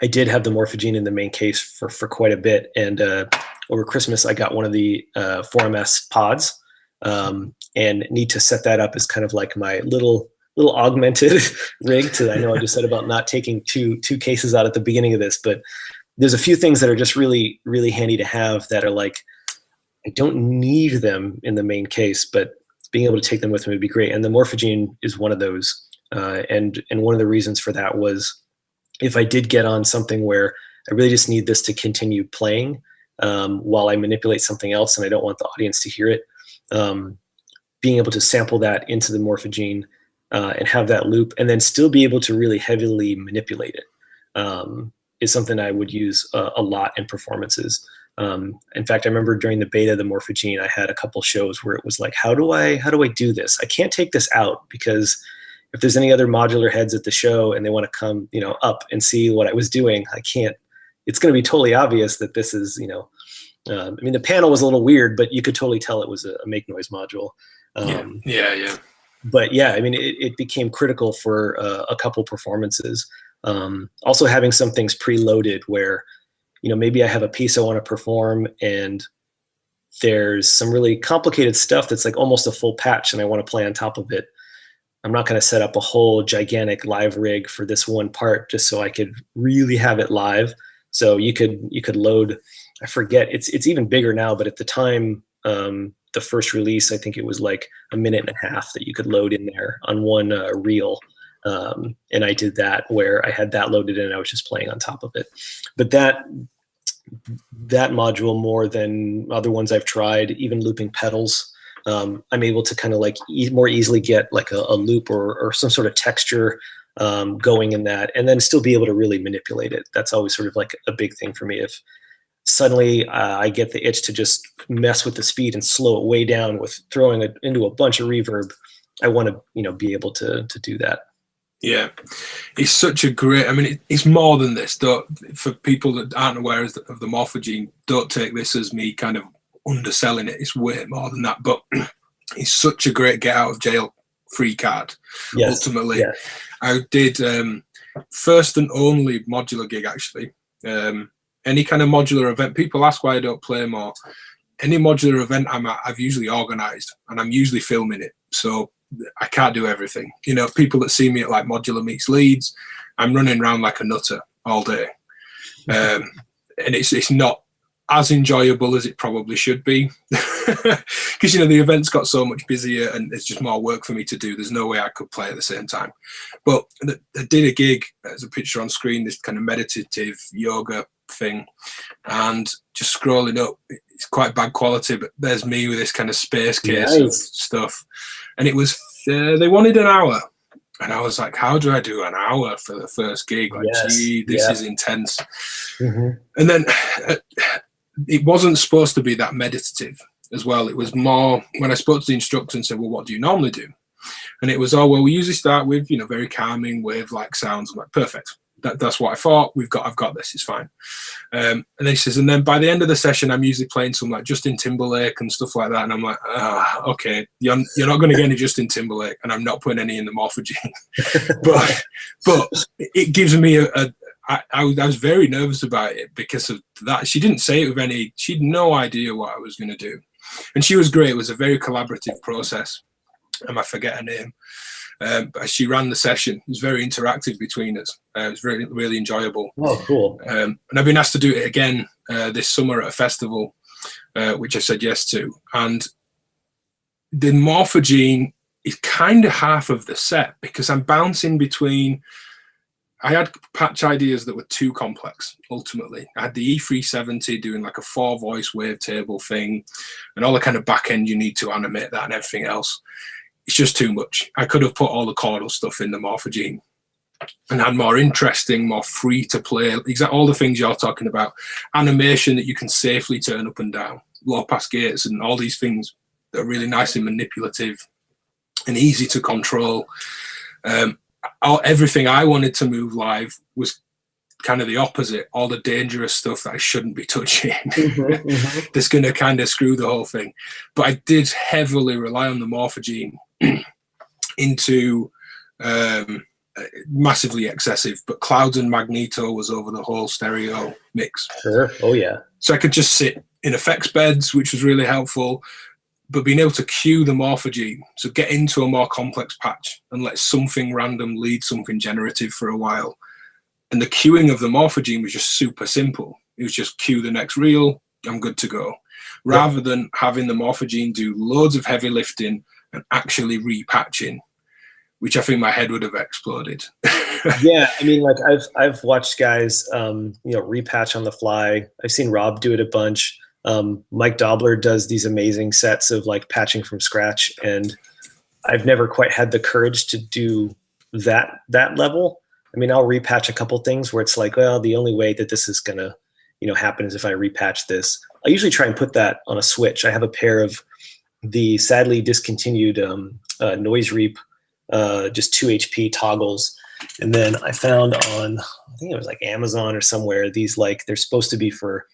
I did have the Morphogene in the main case for quite a bit. And over Christmas, I got one of the 4MS pods, and need to set that up as kind of like my little augmented rig to, I know I just said about not taking two cases out at the beginning of this, but there's a few things that are just really, really handy to have that are like, I don't need them in the main case, but being able to take them with me would be great. And the Morphogene is one of those. And one of the reasons for that was if I did get on something where I really just need this to continue playing while I manipulate something else and I don't want the audience to hear it, being able to sample that into the Morphogene and have that loop and then still be able to really heavily manipulate it is something I would use a lot in performances. In fact, I remember during the beta of the Morphogene, I had a couple shows where it was like, how do I do this? I can't take this out because if there's any other modular heads at the show and they want to come, you know, up and see what I was doing, I can't. It's going to be totally obvious that this is, you know, I mean, the panel was a little weird, but you could totally tell it was a make noise module. But yeah, I mean, it became critical for a couple performances. Also having some things preloaded where, you know, maybe I have a piece I want to perform and there's some really complicated stuff that's like almost a full patch and I want to play on top of it. I'm not going to set up a whole gigantic live rig for this one part just so I could really have it live. So you could load, I forget, it's even bigger now, but at the time, the first release, I think it was like 1.5 minutes that you could load in there on one reel. And I did that where I had that loaded in and I was just playing on top of it. But that module, more than other ones I've tried, even looping pedals, I'm able to kind of like more easily get like a loop or some sort of texture going in that, and then still be able to really manipulate it. That's always sort of like a big thing for me. If suddenly I get the itch to just mess with the speed and slow it way down with throwing it into a bunch of reverb, I want to, you know, be able to do that. Yeah, it's such a great, I mean, it's more than this. For people that aren't aware of the Morphogene, don't take this as me kind of underselling it. It's way more than that, but it's such a great get out of jail free card. Yes, ultimately. Yes. I did first and only modular gig, actually. Any kind of modular event, people ask why I don't play more. Any modular event I'm at, I've usually organized and I'm usually filming it. So I can't do everything. You know, people that see me at like Modular Meets Leeds, I'm running around like a nutter all day. And it's not as enjoyable as it probably should be. Because, you know, the event's got so much busier and there's just more work for me to do. There's no way I could play at the same time. But I did a gig, as a picture on screen, this kind of meditative yoga thing, and just scrolling up, it's quite bad quality, but there's me with this kind of space case of stuff. And it was, they wanted an hour. And I was like, how do I do an hour for the first gig? Like, gee, this is intense. And then it wasn't supposed to be that meditative. as well. It was more when I spoke to the instructor and said, well, what do you normally do? And it was, oh, well, we usually start with, you know, very calming wave-like sounds. I'm like, perfect. That's what I thought. I've got this. It's fine. And then he says, and then by the end of the session, I'm usually playing some like Justin Timberlake and stuff like that. And I'm like, okay, you're not going to get any Justin Timberlake, and I'm not putting any in the morphogene. but it gives me I was very nervous about it because of that. She didn't say it with she had no idea what I was going to do. And she was great. It was a very collaborative process. I forget her name. But she ran the session. It was very interactive between us. It was really, really enjoyable. Oh, cool. And I've been asked to do it again this summer at a festival, which I said yes to. And the morphogene is kind of half of the set because I'm bouncing between. I had patch ideas that were too complex, ultimately. I had the E370 doing like a 4-voice wavetable thing and all the kind of back end you need to animate that and everything else. It's just too much. I could have put all the chordal stuff in the morphogene and had more interesting, more free to play, all the things you're talking about, animation that you can safely turn up and down, low pass gates and all these things that are really nice and manipulative and easy to control. Everything I wanted to move live was kind of the opposite, all the dangerous stuff that I shouldn't be touching. That's going to kind of screw the whole thing. But I did heavily rely on the morphogene into massively excessive, but Clouds and Magneto was over the whole stereo mix. Sure. Oh yeah. So I could just sit in effects beds, which was really helpful, but being able to cue the morphogene, so get into a more complex patch and let something random lead something generative for a while. And the cueing of the morphogene was just super simple. It was just cue the next reel, I'm good to go. Rather than having the morphogene do loads of heavy lifting and actually repatching, which I think my head would have exploded. Yeah, I mean, like I've watched guys, repatch on the fly. I've seen Rob do it a bunch. Mike Dobler does these amazing sets of like patching from scratch, and I've never quite had the courage to do that level. I mean, I'll repatch a couple things where it's like, well, the only way that this is gonna, happen is if I repatch this. I usually try and put that on a switch. I have a pair of the sadly discontinued Noise Reap, just 2 HP toggles. And then I found on, I think it was like Amazon or somewhere, these like, they're supposed to be for,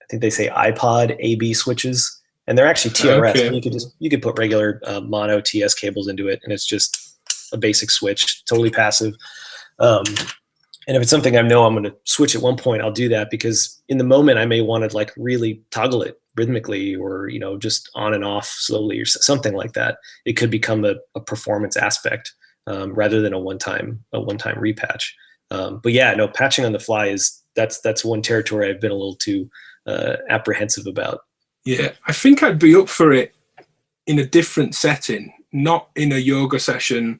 I think they say iPod AB switches, and they're actually TRS. Okay. You could put regular mono TS cables into it, and it's just a basic switch, totally passive. And if it's something I know I'm going to switch at one point, I'll do that, because in the moment I may want to like really toggle it rhythmically, or just on and off slowly, or something like that. It could become a performance aspect rather than a one-time repatch. But yeah, no, patching on the fly that's one territory I've been a little too apprehensive about. Yeah, I think I'd be up for it in a different setting, not in a yoga session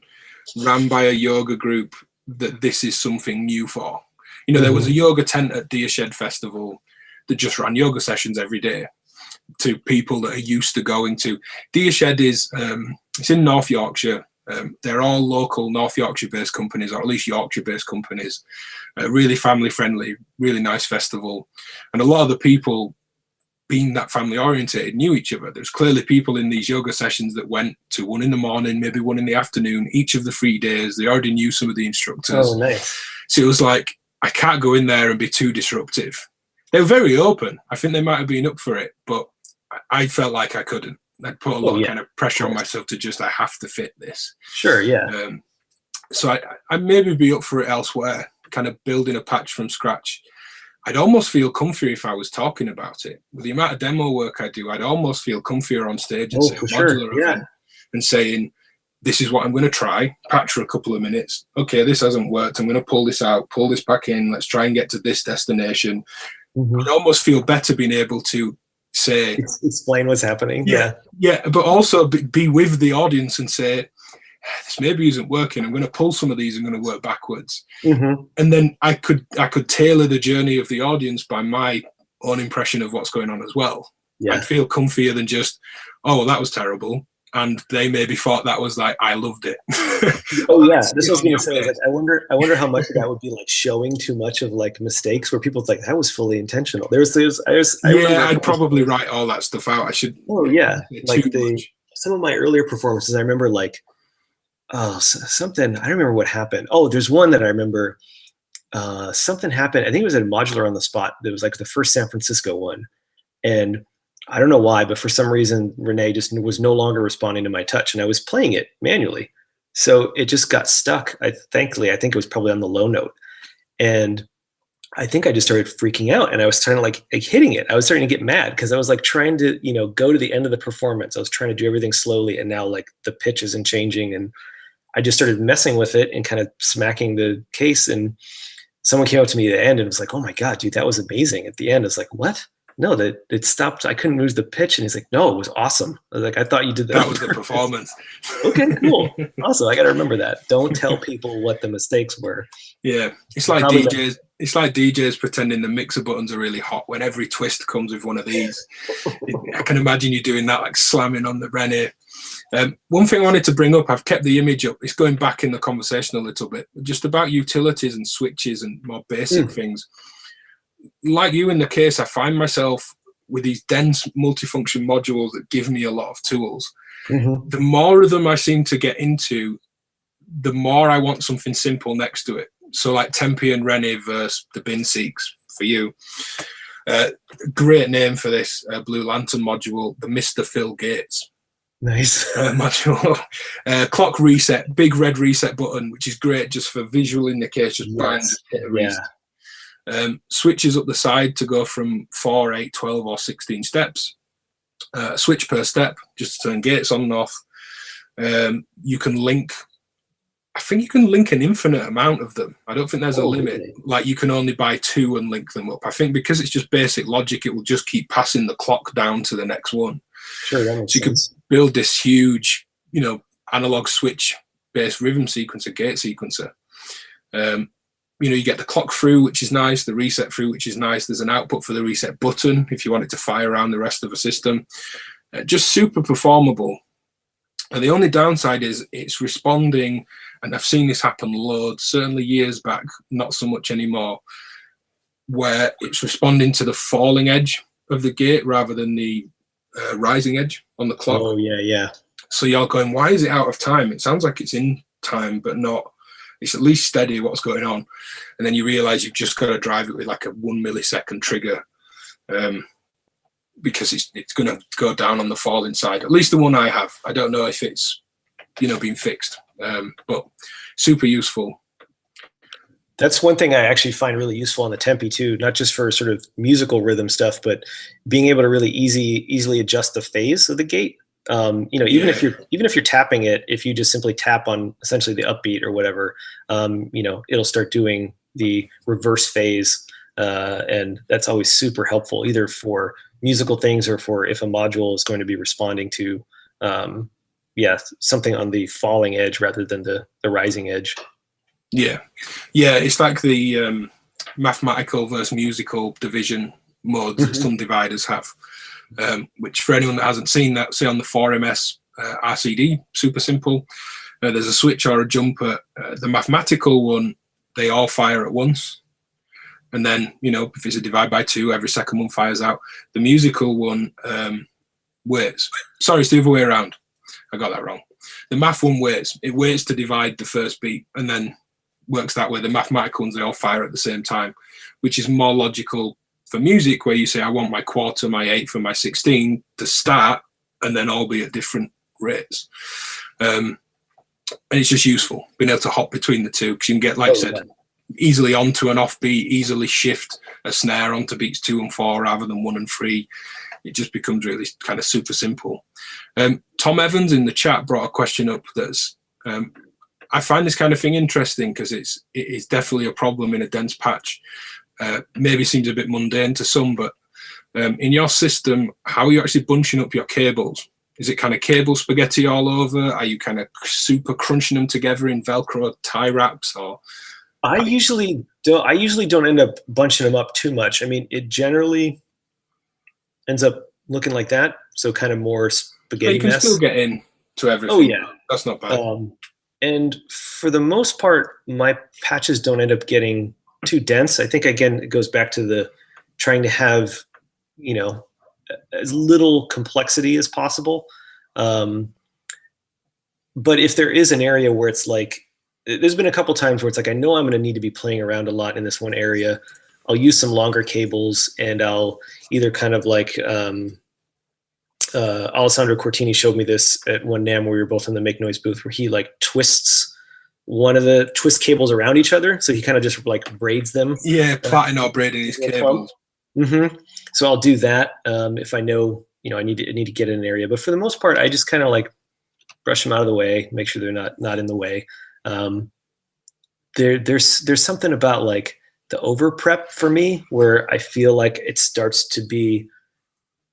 ran by a yoga group that this is something new for. There was a yoga tent at DivKid Festival that just ran yoga sessions every day to people that are used to going to. DivKid is it's in North Yorkshire. They're all local North Yorkshire-based companies, or at least Yorkshire-based companies. Really family-friendly, really nice festival. And a lot of the people, being that family-orientated, knew each other. There's clearly people in these yoga sessions that went to one in the morning, maybe one in the afternoon, each of the 3 days. They already knew some of the instructors. Oh, nice. So it was like, I can't go in there and be too disruptive. They were very open. I think they might have been up for it, but I felt like I couldn't. I'd put a lot of kind of pressure on myself to just, I have to fit this. Sure, yeah. So I'd maybe be up for it elsewhere, kind of building a patch from scratch. I'd almost feel comfier if I was talking about it. With the amount of demo work I do, I'd almost feel comfier on stage and say modular event and saying, this is what I'm going to try, patch for a couple of minutes. Okay, this hasn't worked. I'm going to pull this out, pull this back in. Let's try and get to this destination. I'd almost feel better being able to say, explain what's happening. Yeah, but also be with the audience and say, this maybe isn't working. I'm going to pull some of these. I'm going to work backwards. And then I could tailor the journey of the audience by my own impression of what's going on as well. I'd feel comfier than just, oh, well, that was terrible. and they maybe thought that was like, I loved it. Oh yeah, this was going to say, like, I wonder how much of that would be like showing too much of like mistakes where people like that was fully intentional. I'd probably write all that stuff out. I should. Oh yeah, like some of my earlier performances, I remember like, something, I don't remember what happened. Oh, there's one that I remember. Something happened. I think it was at Modular on the Spot. It was like the first San Francisco one, and I don't know why, but for some reason, Renee just was no longer responding to my touch, and I was playing it manually. So it just got stuck. Thankfully, I think it was probably on the low note. And I think I just started freaking out, and I was trying to like hitting it. I was starting to get mad because I was like trying to, go to the end of the performance. I was trying to do everything slowly, and now like the pitch isn't changing. And I just started messing with it and kind of smacking the case. And someone came up to me at the end and was like, "Oh my God, dude, that was amazing." At the end, it's like, "What? No, that it stopped. I couldn't lose the pitch." And he's like, "No, it was awesome." I was like, "I thought you did that." That was the performance. Okay, cool. Also, I got to remember that. Don't tell people what the mistakes were. Yeah, it's like DJs. It's like DJs pretending the mixer buttons are really hot when every twist comes with one of these. I can imagine you doing that, like slamming on the Rennie. One thing I wanted to bring up, I've kept the image up. It's going back in the conversation a little bit, just about utilities and switches and more basic things. Like you in the case, I find myself with these dense multifunction modules that give me a lot of tools. The more of them I seem to get into, the more I want something simple next to it. So like Tempe and Rennie versus the Bin Seeks for you. Great name for this Blue Lantern module, the Mr. Phil Gates. Nice. Module. Clock reset, big red reset button, which is great just for visual indication. Just hit a reset. Switches up the side to go from 4, 8, 12 or 16 steps. Switch per step just to turn gates on and off. You can link, I think you can link an infinite amount of them. I don't think there's a limit. Really? Like you can only buy 2 and link them up. I think because it's just basic logic, it will just keep passing the clock down to the next one. Sure, that makes sense. You can build this huge, analog switch based rhythm sequencer, gate sequencer. You get the clock through, which is nice, the reset through, which is nice. There's an output for the reset button if you want it to fire around the rest of the system. Just super performable. And the only downside is it's responding, and I've seen this happen loads, certainly years back, not so much anymore, where it's responding to the falling edge of the gate rather than the rising edge on the clock. Oh, yeah. So you're going, why is it out of time? It sounds like it's in time, but not. It's at least steady what's going on. And then you realize you've just got to drive it with like a 1 millisecond trigger because it's going to go down on the falling side. At least the one I have. I don't know if it's, been fixed, but super useful. That's one thing I actually find really useful on the Tempe too, not just for sort of musical rhythm stuff, but being able to really easily adjust the phase of the gate. Even if you're tapping it, if you just simply tap on essentially the upbeat or whatever, it'll start doing the reverse phase, and that's always super helpful, either for musical things or for if a module is going to be responding to, something on the falling edge rather than the rising edge. Yeah, it's like the mathematical versus musical division modes that some dividers have. Which for anyone that hasn't seen that, say on the 4MS RCD, super simple. There's a switch or a jumper. The mathematical one, they all fire at once. And then, if it's a divide by 2, every second one fires out. The musical one waits. Sorry, it's the other way around. I got that wrong. The math one waits. It waits to divide the first beat and then works that way. The mathematical ones, they all fire at the same time, which is more logical for music, where you say, I want my quarter, my eighth, and my 16 to start and then all be at different rates. And it's just useful being able to hop between the two, because you can get, like I said, easily onto an off beat, easily shift a snare onto beats 2 and 4 rather than 1 and 3. It just becomes really kind of super simple. Tom Evans in the chat brought a question up that's, I find this kind of thing interesting because it is definitely a problem in a dense patch. Maybe seems a bit mundane to some, but in your system, how are you actually bunching up your cables? Is it kind of cable spaghetti all over? Are you kind of super crunching them together in Velcro tie wraps? Or I usually don't end up bunching them up too much. I mean, it generally ends up looking like that, so kind of more spaghetti you can mess. still get in. to everything. Oh yeah, that's not bad. And for the most part, my patches don't end up getting too dense. I think again it goes back to the trying to have, you know, as little complexity as possible. But if there is an area where it's like, there's been a couple times where it's like, I know I'm going to need to be playing around a lot in this one area. I'll use some longer cables, and I'll either kind of like, Alessandro Cortini showed me this at one NAMM where we were both in the Make Noise booth, where he like twists one of the twist cables around each other. So he kind of just like braids them. Yeah, plaiting or braiding his cables. Mm-hmm. So I'll do that if I know, you know, I need to get in an area. But for the most part, I just kind of like brush them out of the way, make sure they're not in the way. There's something about like the over prep for me where I feel like it starts to be,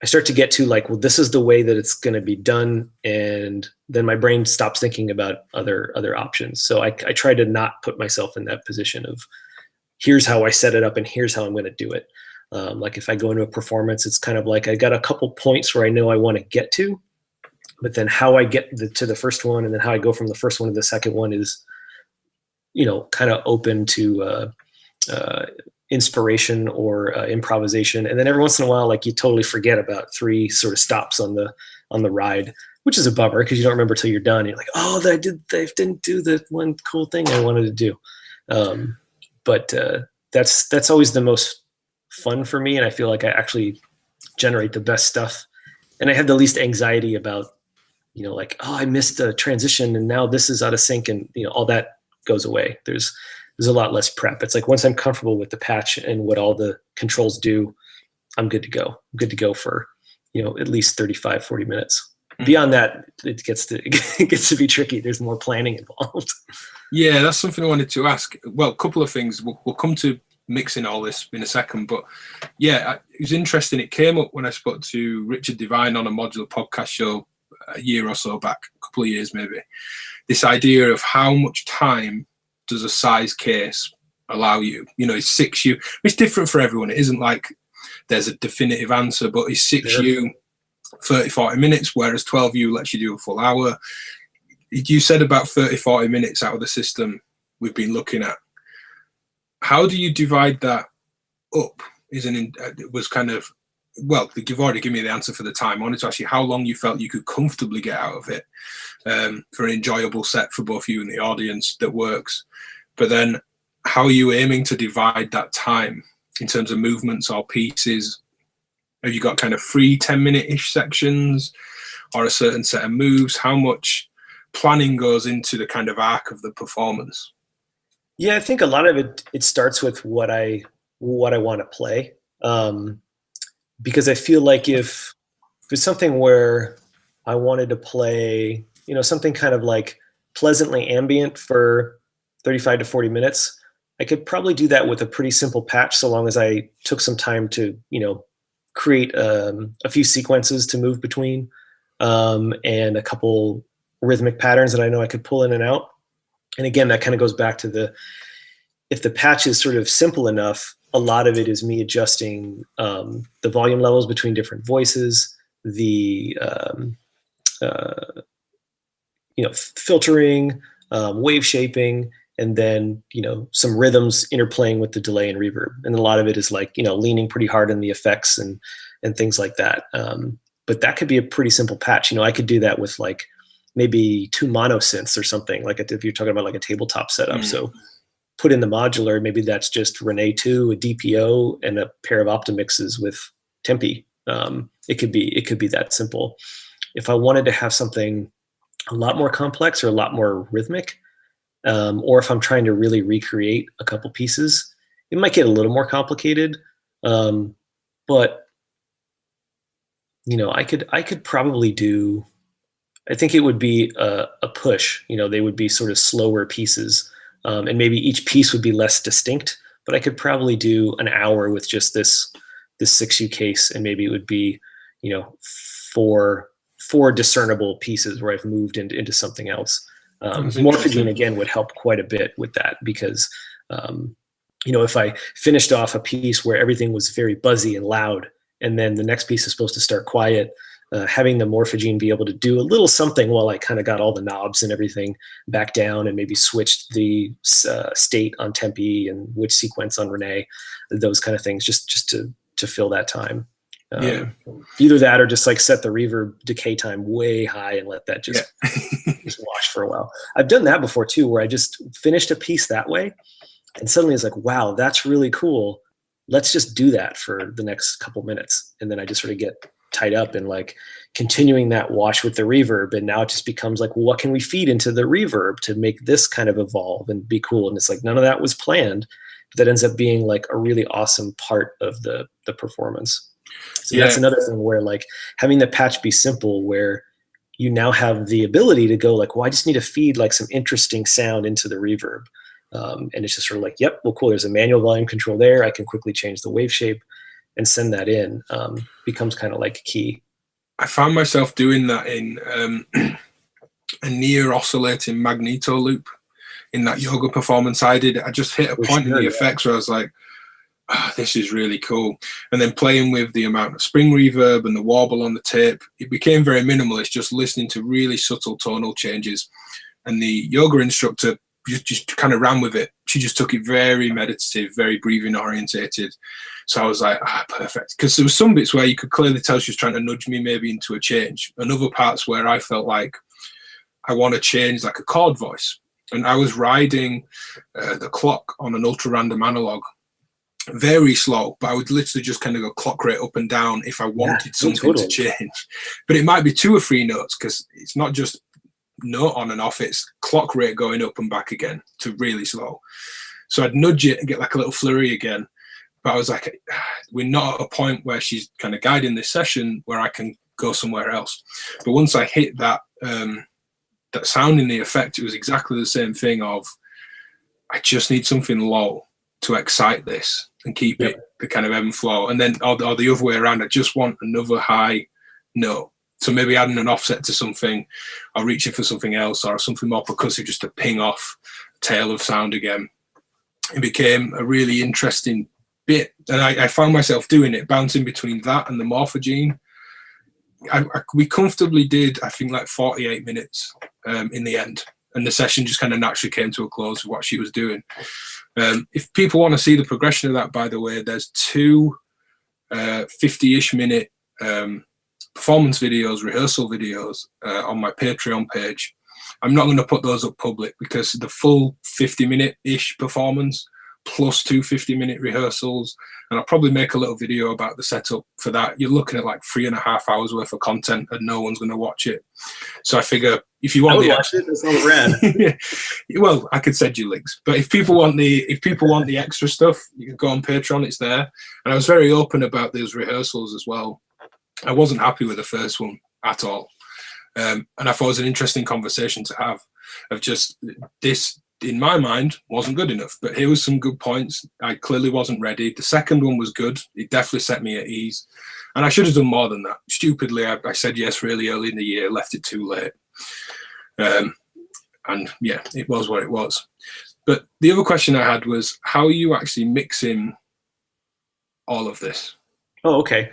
I start to get to like, well, this is the way that it's going to be done. And then my brain stops thinking about other options. So I try to not put myself in that position of here's how I set it up and here's how I'm going to do it. Like if I go into a performance, it's kind of like I got a couple points where I know I want to get to, but then how I get to the first one and then how I go from the first one to the second one is, you know, kind of open to inspiration or improvisation. And then every once in a while, like you totally forget about 3 sort of stops on the ride, which is a bummer because you don't remember till you're done. You're like, oh, they didn't do the one cool thing I wanted to do. But that's always the most fun for me. And I feel like I actually generate the best stuff. And I have the least anxiety about, you know, like, oh, I missed a transition and now this is out of sync, and, you know, all that goes away. There's a lot less prep. It's like once I'm comfortable with the patch and what all the controls do, I'm good to go. I'm good to go for, you know, at least 35, 40 minutes. Mm-hmm. Beyond that, it gets to be tricky. There's more planning involved. Yeah, that's something I wanted to ask. Well, a couple of things. We'll come to mixing all this in a second, but yeah, it was interesting. It came up when I spoke to Richard Devine on a modular podcast show a year or so back, a couple of years maybe. This idea of how much time does a size case allow you? You know, is 6U, it's different for everyone. It isn't like there's a definitive answer, but is 6U 30, 40 minutes, whereas 12U lets you do a full hour? You said about 30, 40 minutes out of the system we've been looking at. How do you divide that up? It was kind of, well, you've already given me the answer for the time. I wanted to ask you how long you felt you could comfortably get out of it for an enjoyable set for both you and the audience that works. But then how are you aiming to divide that time in terms of movements or pieces? Have you got kind of 3 10-minute-ish sections or a certain set of moves? How much planning goes into the kind of arc of the performance? Yeah, I think a lot of it starts with what I want to play. Because I feel like if it's something where I wanted to play, you know, something kind of like pleasantly ambient for 35 to 40 minutes, I could probably do that with a pretty simple patch, so long as I took some time to, you know, create a few sequences to move between and a couple rhythmic patterns that I know I could pull in and out. And again, that kind of goes back to if the patch is sort of simple enough, a lot of it is me adjusting the volume levels between different voices, the you know, filtering, wave shaping, and then, you know, some rhythms interplaying with the delay and reverb. And a lot of it is like, you know, leaning pretty hard in the effects and things like that. But that could be a pretty simple patch. You know, I could do that with like maybe 2 mono synths or something, like if you're talking about like a tabletop setup. So put in the modular, maybe that's just Rene 2, a DPO, and a pair of Optimixes with Tempi. It could be that simple. If I wanted to have something a lot more complex or a lot more rhythmic, or if I'm trying to really recreate a couple pieces, it might get a little more complicated. But you know, I could probably do, I think it would be a push. You know, they would be sort of slower pieces. And maybe each piece would be less distinct, but I could probably do an hour with just this 6U case, and maybe it would be, you know, four discernible pieces where I've moved into something else. Morphaging again would help quite a bit with that, because you know, if I finished off a piece where everything was very buzzy and loud, and then the next piece is supposed to start quiet, having the Morphogene be able to do a little something while I kind of got all the knobs and everything back down, and maybe switched the state on Tempe and which sequence on Renee, those kind of things, just to fill that time. Either that or just like set the reverb decay time way high and let that just wash for a while. I've done that before too, where I just finished a piece that way, and suddenly it's like, wow, that's really cool. Let's just do that for the next couple minutes, and then I just sort of get tied up in like continuing that wash with the reverb, and now it just becomes like, well, what can we feed into the reverb to make this kind of evolve and be cool? And it's like none of that was planned, but that ends up being like a really awesome part of the performance. So that's another thing where like having the patch be simple, where you now have the ability to go like, well, I just need to feed like some interesting sound into the reverb. And it's just sort of like, yep, well, cool. There's a manual volume control there. I can quickly change the wave shape and send that in. Becomes kind of like key. I found myself doing that in a near oscillating magneto loop in that yoga performance I did. I just hit a point in the effects where I was like, oh, this is really cool. And then playing with the amount of spring reverb and the warble on the tape, it became very minimalist, just listening to really subtle tonal changes. And the yoga instructor just kind of ran with it. She just took it very meditative, very breathing orientated. So I was like, perfect. Because there was some bits where you could clearly tell she was trying to nudge me maybe into a change. And other parts where I felt like I want to change like a chord voice. And I was riding the clock on an ultra random analog, very slow, but I would literally just kind of go clock rate up and down if I wanted something to change. But it might be 2 or 3 notes, because it's not just note on and off, it's clock rate going up and back again to really slow. So I'd nudge it and get like a little flurry again. But I was like, we're not at a point where she's kind of guiding this session where I can go somewhere else. But once I hit that that sound in the effect, it was exactly the same thing of, I just need something low to excite this and keep it the kind of ebb and flow. And then or the other way around, I just want another high note. So maybe adding an offset to something, or reaching for something else, or something more percussive just to ping off a tail of sound again. It became a really interesting bit. And I found myself doing it, bouncing between that and the Morphogene. We comfortably did, I think, like 48 minutes in the end. And the session just kind of naturally came to a close with what she was doing. If people want to see the progression of that, by the way, there's 2 50-ish minute performance videos, rehearsal videos on my Patreon page. I'm not going to put those up public, because the full 50-minute-ish performance plus 2 50-minute rehearsals, and I'll probably make a little video about the setup for that. You're looking at like 3.5 hours worth of content, and no one's going to watch it. So I figure if you want watch it, that's all rad. Well, I could send you links, but if people want the extra stuff, you can go on Patreon. It's there. And I was very open about those rehearsals as well. I wasn't happy with the first one at all. And I thought it was an interesting conversation to have, of just this, in my mind, wasn't good enough. But here was some good points. I clearly wasn't ready. The second one was good. It definitely set me at ease. And I should have done more than that. Stupidly, I said yes really early in the year, left it too late. And yeah, it was what it was. But the other question I had was, how are you actually mixing all of this? Oh, okay.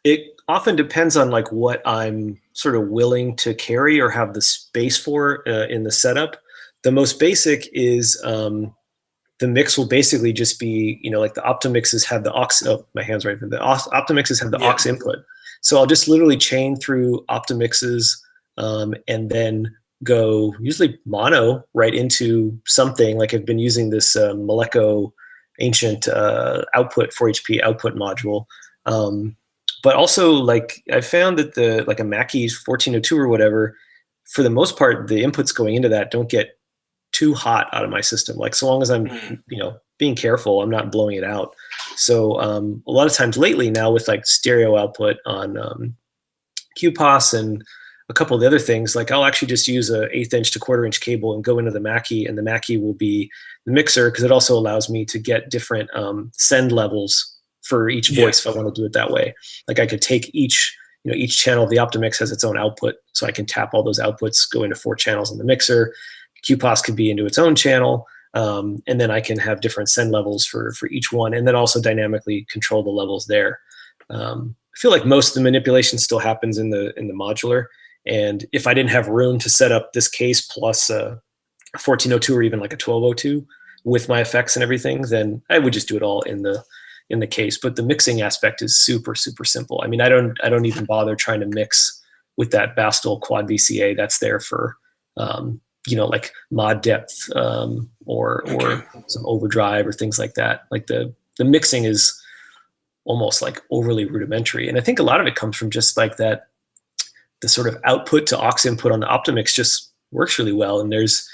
It often depends on like what I'm sort of willing to carry or have the space for in the setup. The most basic is the mix will basically just be, like the Optimixes have the aux. Oh, my hand's right. The Optimixes have the aux input. So I'll just literally chain through Optimixes and then go usually mono right into something. Like I've been using this Moleco ancient output 4HP output module. But also, like, I found that like a Mackie 1402 or whatever, for the most part, the inputs going into that don't get too hot out of my system. Like, so long as I'm, being careful, I'm not blowing it out. So a lot of times lately now with like stereo output on QPOS and a couple of the other things, like I'll actually just use a 1/8 inch to 1/4 inch cable and go into the Mackie, and the Mackie will be the mixer, because it also allows me to get different send levels for each voice if I want to do it that way. Like I could take each channel of the Optimix has its own output, so I can tap all those outputs, go into 4 channels in the mixer. QPOS could be into its own channel, and then I can have different send levels for each one, and then also dynamically control the levels there. feel like most of the manipulation still happens in the modular. And if I didn't have room to set up this case plus a 1402 or even like a 1202 with my effects and everything, then I would just do it all in the case. But the mixing aspect is super, super simple. I mean, I don't even bother trying to mix with that Bastel quad VCA that's there for, like mod depth or some overdrive or things like that. Like the mixing is almost like overly rudimentary. And I think a lot of it comes from just like that, the sort of output to aux input on the Optimix just works really well. And there's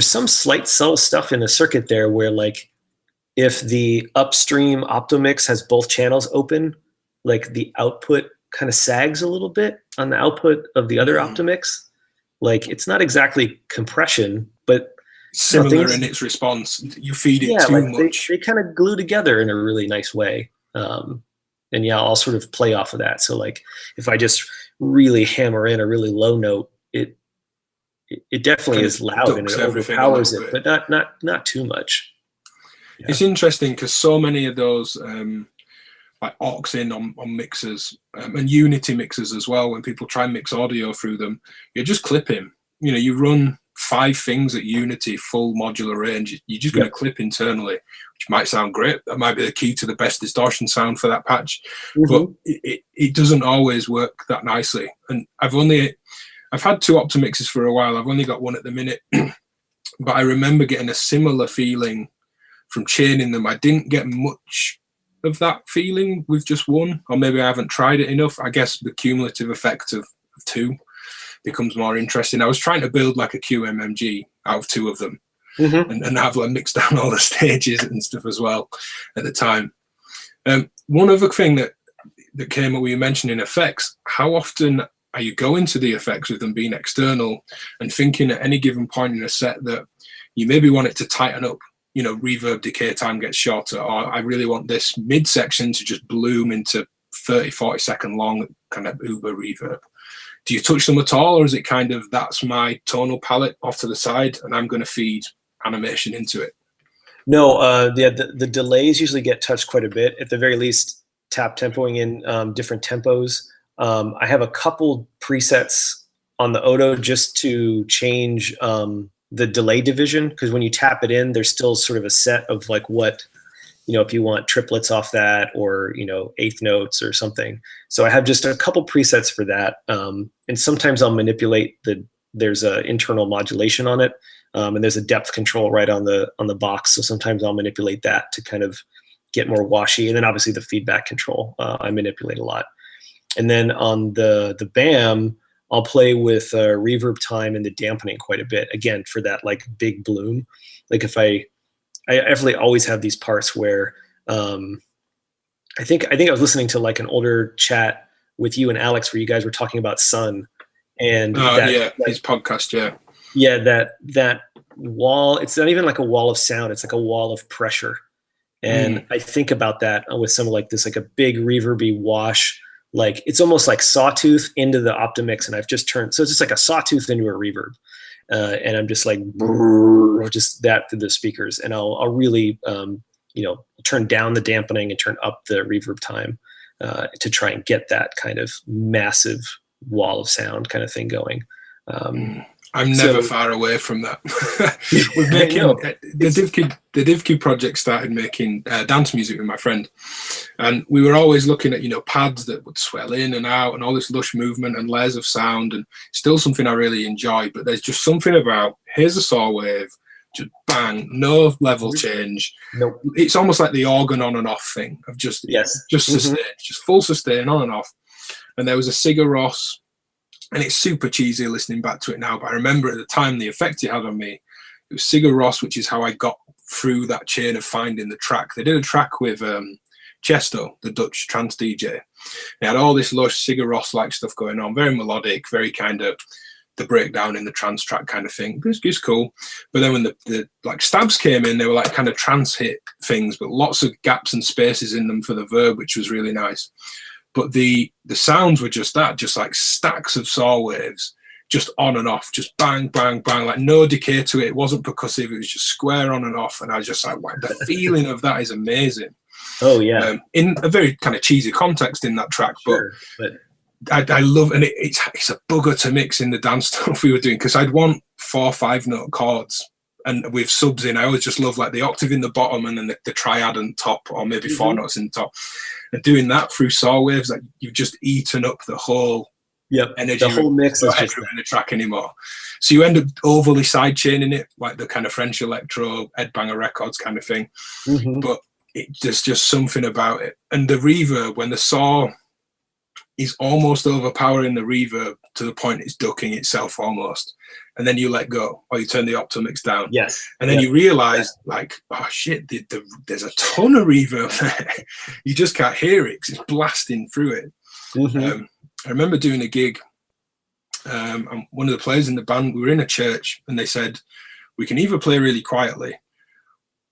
some slight subtle stuff in the circuit there where like if the upstream Optimix has both channels open, like the output kind of sags a little bit on the output of the other Optimix. Like it's not exactly compression, but similar in its response. You feed it too much. They kind of glue together in a really nice way. And yeah, I'll sort of play off of that. So like if I just really hammer in a really low note, it definitely is loud and it overpowers it, but not too much. Yeah. It's interesting because so many of those like aux in on mixers and Unity mixers as well, when people try and mix audio through them, you're just clipping. You run 5 things at Unity, full modular range. You're just going to clip internally, which might sound great. That might be the key to the best distortion sound for that patch, but it doesn't always work that nicely. And I've had 2 Optimixes for a while. I've only got one at the minute, but I remember getting a similar feeling from chaining them. I didn't get much of that feeling with just one, or maybe I haven't tried it enough. I guess the cumulative effect of 2 becomes more interesting. I was trying to build like a QMMG out of 2 of them and have like mixed down all the stages and stuff as well at the time. One other thing that came up when you mentioning effects, how often are you going to the effects with them being external and thinking at any given point in a set that you maybe want it to tighten up, reverb decay time gets shorter, or I really want this midsection to just bloom into 30-40 second long kind of uber reverb. Do you touch them at all, or is it kind of that's my tonal palette off to the side and I'm going to feed animation into it? No, the delays usually get touched quite a bit. At the very least, tap tempoing in different tempos. I have a couple presets on the Odo just to change the delay division, because when you tap it in, there's still sort of a set of like what, if you want triplets off that or, eighth notes or something. So I have just a couple presets for that. And sometimes I'll manipulate there's a internal modulation on it. And there's a depth control right on the box. So sometimes I'll manipulate that to kind of get more washy. And then obviously the feedback control, I manipulate a lot. And then on the BAM, I'll play with reverb time and the dampening quite a bit, again, for that like big bloom. Like if I actually always have these parts where I think I was listening to like an older chat with you and Alex where you guys were talking about sun and his podcast, that wall. It's not even like a wall of sound, it's like a wall of pressure. And I think about that with something like this, like a big reverby wash. Like it's almost like sawtooth into the Optimix, and I've just turned, so it's just like a sawtooth into a reverb, and I'm just like just that through the speakers, and I'll really turn down the dampening and turn up the reverb time to try and get that kind of massive wall of sound kind of thing going. I'm never far away from that. We're making the DivKid project started making dance music with my friend, and we were always looking at pads that would swell in and out and all this lush movement and layers of sound, and still something I really enjoy. But there's just something about here's a saw wave, just bang, no level change. Nope. It's almost like the organ on and off thing of just sustain, just full sustain on and off. And there was a Sigur Rós. And it's super cheesy listening back to it now, but I remember at the time the effect it had on me. It was Sigur Rós, which is how I got through that chain of finding the track. They did a track with Chesto, the Dutch trance DJ. They had all this lush Sigur Rós-like stuff going on, very melodic, very kind of the breakdown in the trance track kind of thing. It's cool. But then when the like stabs came in, they were like kind of trance hit things, but lots of gaps and spaces in them for the verb, which was really nice. But the sounds were just like stacks of saw waves, just on and off, just bang, bang, bang, like no decay to it. It wasn't percussive, it was just square on and off. And I was just like, wow, the feeling of that is amazing. Oh yeah. In a very kind of cheesy context in that track, Sure, but I love, and it's a bugger to mix in the dance stuff we were doing, because I'd want 4 or 5 note chords, and with subs in, I always just love like the octave in the bottom and then the triad on top, or maybe 4 notes in the top, and doing that through saw waves, like you've just eaten up the whole energy. The whole mix is just in the track anymore. So you end up overly side chaining it, like the kind of French electro Ed Banger Records kind of thing. But there's just something about it, and the reverb, when the saw is almost overpowering the reverb to the point it's ducking itself almost, and then you let go, or you turn the optomix down, and then you realize like, oh shit, there's a ton of reverb there. You just can't hear it because it's blasting through it. I remember doing a gig, and one of the players in the band, we were in a church, and they said, we can either play really quietly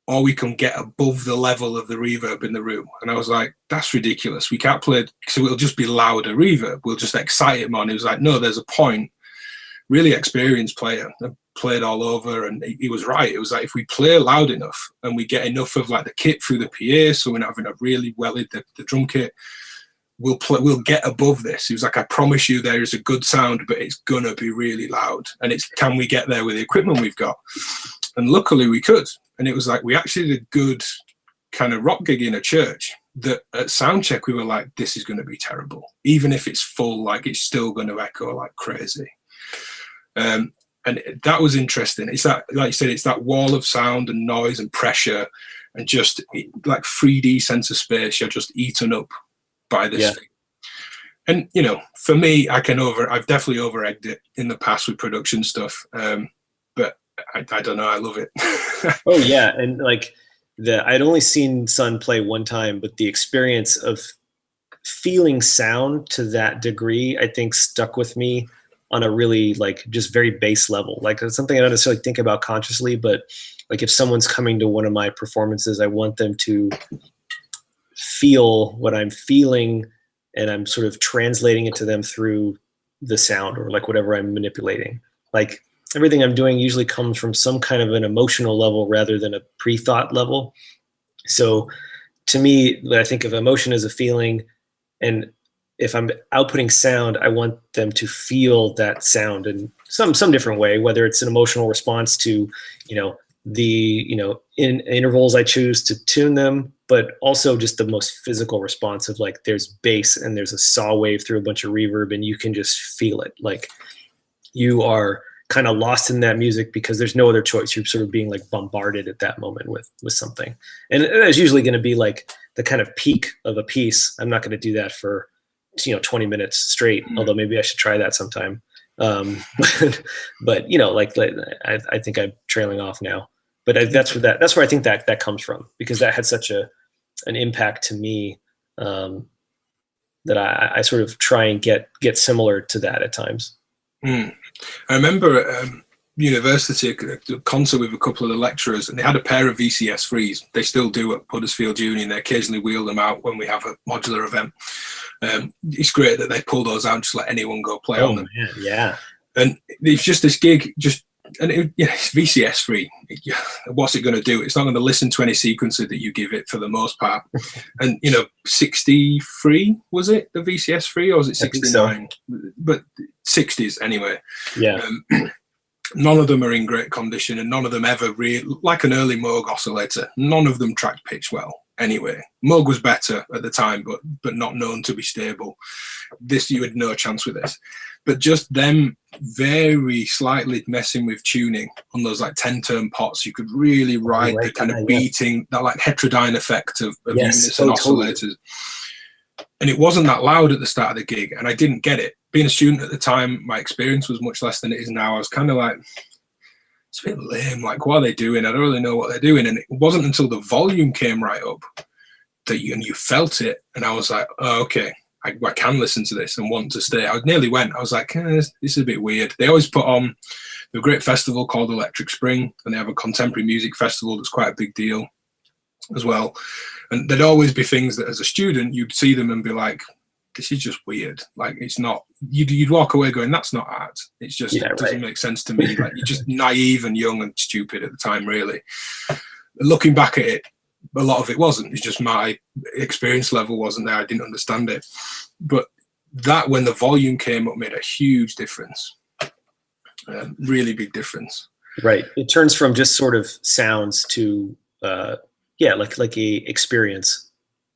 or we can get above the level of the reverb in the room. And I was like, that's ridiculous. We can't play it, so it'll just be louder reverb. We'll just excite it more. And he was like, no, there's a point. Really experienced player, played all over, and he was right. It was like, if we play loud enough and we get enough of like the kit through the PA, so we're not having a really the drum kit, we'll get above this. He was like, I promise you there is a good sound, but it's gonna be really loud. And it's, can we get there with the equipment we've got? And luckily we could. And it was like, we actually did a good kind of rock gig in a church that at sound check we were like, this is going to be terrible. Even if it's full, like it's still going to echo like crazy. And that was interesting. It's that, like you said, it's that wall of sound and noise and pressure and just like 3D sense of space. You're just eaten up by this thing. And, you know, for me, I've definitely over-egged it in the past with production stuff. But I don't know, I love it. Oh yeah, and like I'd only seen Sun play one time, but the experience of feeling sound to that degree, I think, stuck with me on a really like just very base level. Like it's something I don't necessarily think about consciously, but like if someone's coming to one of my performances, I want them to feel what I'm feeling, and I'm sort of translating it to them through the sound or like whatever I'm manipulating. Like everything I'm doing usually comes from some kind of an emotional level rather than a pre-thought level. So to me, I think of emotion as a feeling, and if I'm outputting sound, I want them to feel that sound in some different way, whether it's an emotional response to, you know, in intervals I choose to tune them, but also just the most physical response of like, there's bass and there's a saw wave through a bunch of reverb and you can just feel it. Like you are kind of lost in that music because there's no other choice. You're sort of being like bombarded at that moment with something. And it's usually going to be like the kind of peak of a piece. I'm not going to do that for, 20 minutes straight, although maybe I should try that sometime. But like I think I'm trailing off now, but that's where I think that comes from, because that had such an impact to me, that I sort of try and get similar to that at times. I remember at university, a concert with a couple of the lecturers, and they had a pair of VCS3s. They still do at Huddersfield Uni, and they occasionally wheel them out when we have a modular event. It's great that they pull those out and just let anyone go play on them. Man, yeah. And it's just this gig, it's VCS3. What's it going to do? It's not going to listen to any sequencer that you give it for the most part. And 63 was it, the VCS3, or was it 69? So. But 60s anyway. Yeah. None of them are in great condition, and none of them ever really, like an early Moog oscillator, none of them tracked pitch well. Anyway, Moog was better at the time, but not known to be stable. This, you had no chance with this. But just them very slightly messing with tuning on those like 10-term pots, you could really ride the kind of beating, that like heterodyne effect of units and oscillators. Totally. And it wasn't that loud at the start of the gig, and I didn't get it. Being a student at the time, my experience was much less than it is now. I was kind of like, it's a bit lame, like what are they doing? I don't really know what they're doing. And it wasn't until the volume came right up that you felt it, and I was like, oh, okay, I can listen to this and want to stay. I nearly went. I was like, this is a bit weird. They always put on a great festival called Electric Spring, and they have a contemporary music festival that's quite a big deal as well. And there'd always be things that as a student, you'd see them and be like, this is just weird. Like, it's not, you'd walk away going, that's not art. It's just, it doesn't make sense to me. Like, you're just naive and young and stupid at the time, really. Looking back at it, a lot of it wasn't. It's just my experience level wasn't there. I didn't understand it. But that, when the volume came up, made a huge difference. Really big difference. Right. It turns from just sort of sounds to yeah, like a experience.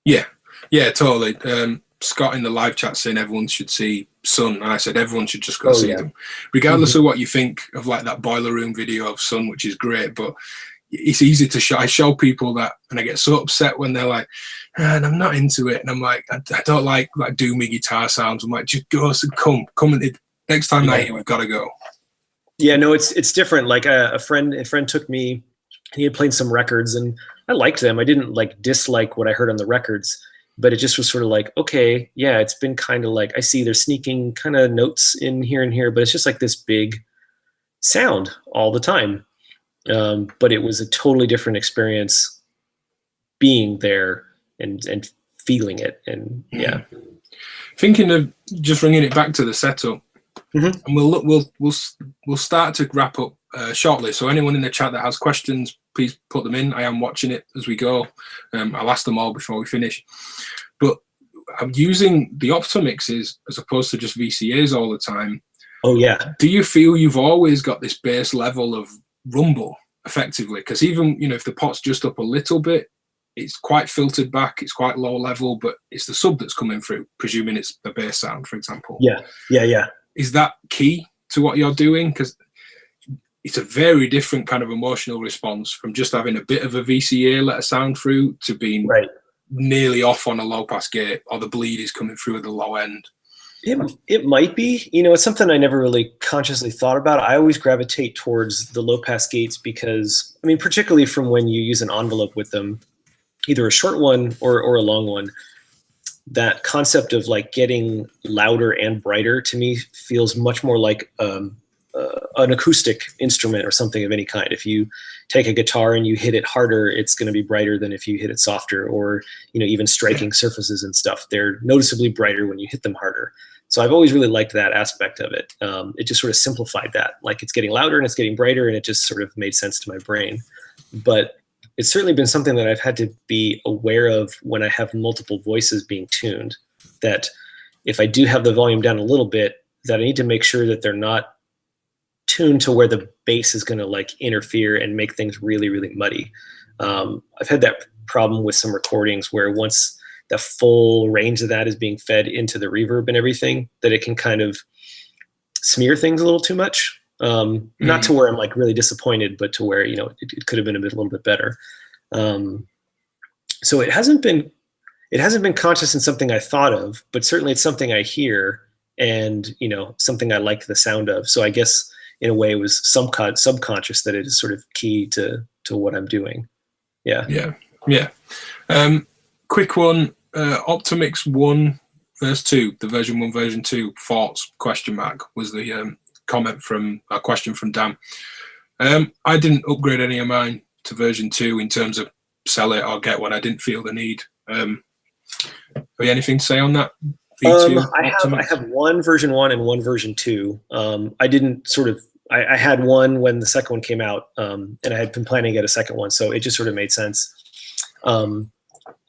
Yeah, totally. Scott in the live chat saying everyone should see Sun, and I said everyone should just go see them, regardless of what you think of like that boiler room video of Sun, which is great. But it's easy to show. I show people that, and I get so upset when they're like, and I'm not into it, and I'm like, I don't like doomy guitar sounds. I'm like, just go, come, and next time night we've got to go. Yeah, no, it's different. Like a friend took me. He had played some records, and I liked them. I didn't like dislike what I heard on the records, but it just was sort of like, okay, yeah, it's been kind of like, I see they're sneaking kind of notes in here and here, but it's just like this big sound all the time. But it was a totally different experience being there and feeling it. And yeah. Thinking of just bringing it back to the setup, and we'll start to wrap up shortly. So anyone in the chat that has questions, please put them in. I am watching it as we go. I'll ask them all before we finish. But I'm using the Optomixes as opposed to just VCAs all the time. Oh yeah. Do you feel you've always got this base level of rumble effectively? Because even, you know, if the pot's just up a little bit, it's quite filtered back, it's quite low level, but it's the sub that's coming through, presuming it's the bass sound, for example. Yeah. Is that key to what you're doing? Because it's a very different kind of emotional response from just having a bit of a VCA let a sound through to being nearly off on a low pass gate, or the bleed is coming through at the low end. It might be, you know, it's something I never really consciously thought about. I always gravitate towards the low pass gates because, I mean, particularly from when you use an envelope with them, either a short one or a long one, that concept of like getting louder and brighter to me feels much more like an acoustic instrument or something of any kind. If you take a guitar and you hit it harder, it's going to be brighter than if you hit it softer, or, you know, even striking surfaces and stuff. They're noticeably brighter when you hit them harder. So I've always really liked that aspect of it. It just sort of simplified that. Like, it's getting louder and it's getting brighter, and it just sort of made sense to my brain. But it's certainly been something that I've had to be aware of when I have multiple voices being tuned, that if I do have the volume down a little bit, that I need to make sure that they're not tuned to where the bass is going to like interfere and make things really, really muddy. I've had that problem with some recordings where once the full range of that is being fed into the reverb and everything, that it can kind of smear things a little too much. Not to where I'm like really disappointed, but to where, you know, it could have been a little bit better. So it hasn't been conscious and something I thought of, but certainly it's something I hear and, you know, something I like the sound of. So I guess in a way it was subconscious that it is sort of key to what I'm doing. Yeah. Quick one, Optomix 1 verse 2, the version 1, version 2, thoughts, ? Was the comment from a question from Dan. I didn't upgrade any of mine to version 2 in terms of sell it or get one. I didn't feel the need. Have you anything to say on that? V2, I have one version 1 and one version 2. I didn't sort of, I had one when the second one came out, and I had been planning to get a second one, so it just sort of made sense.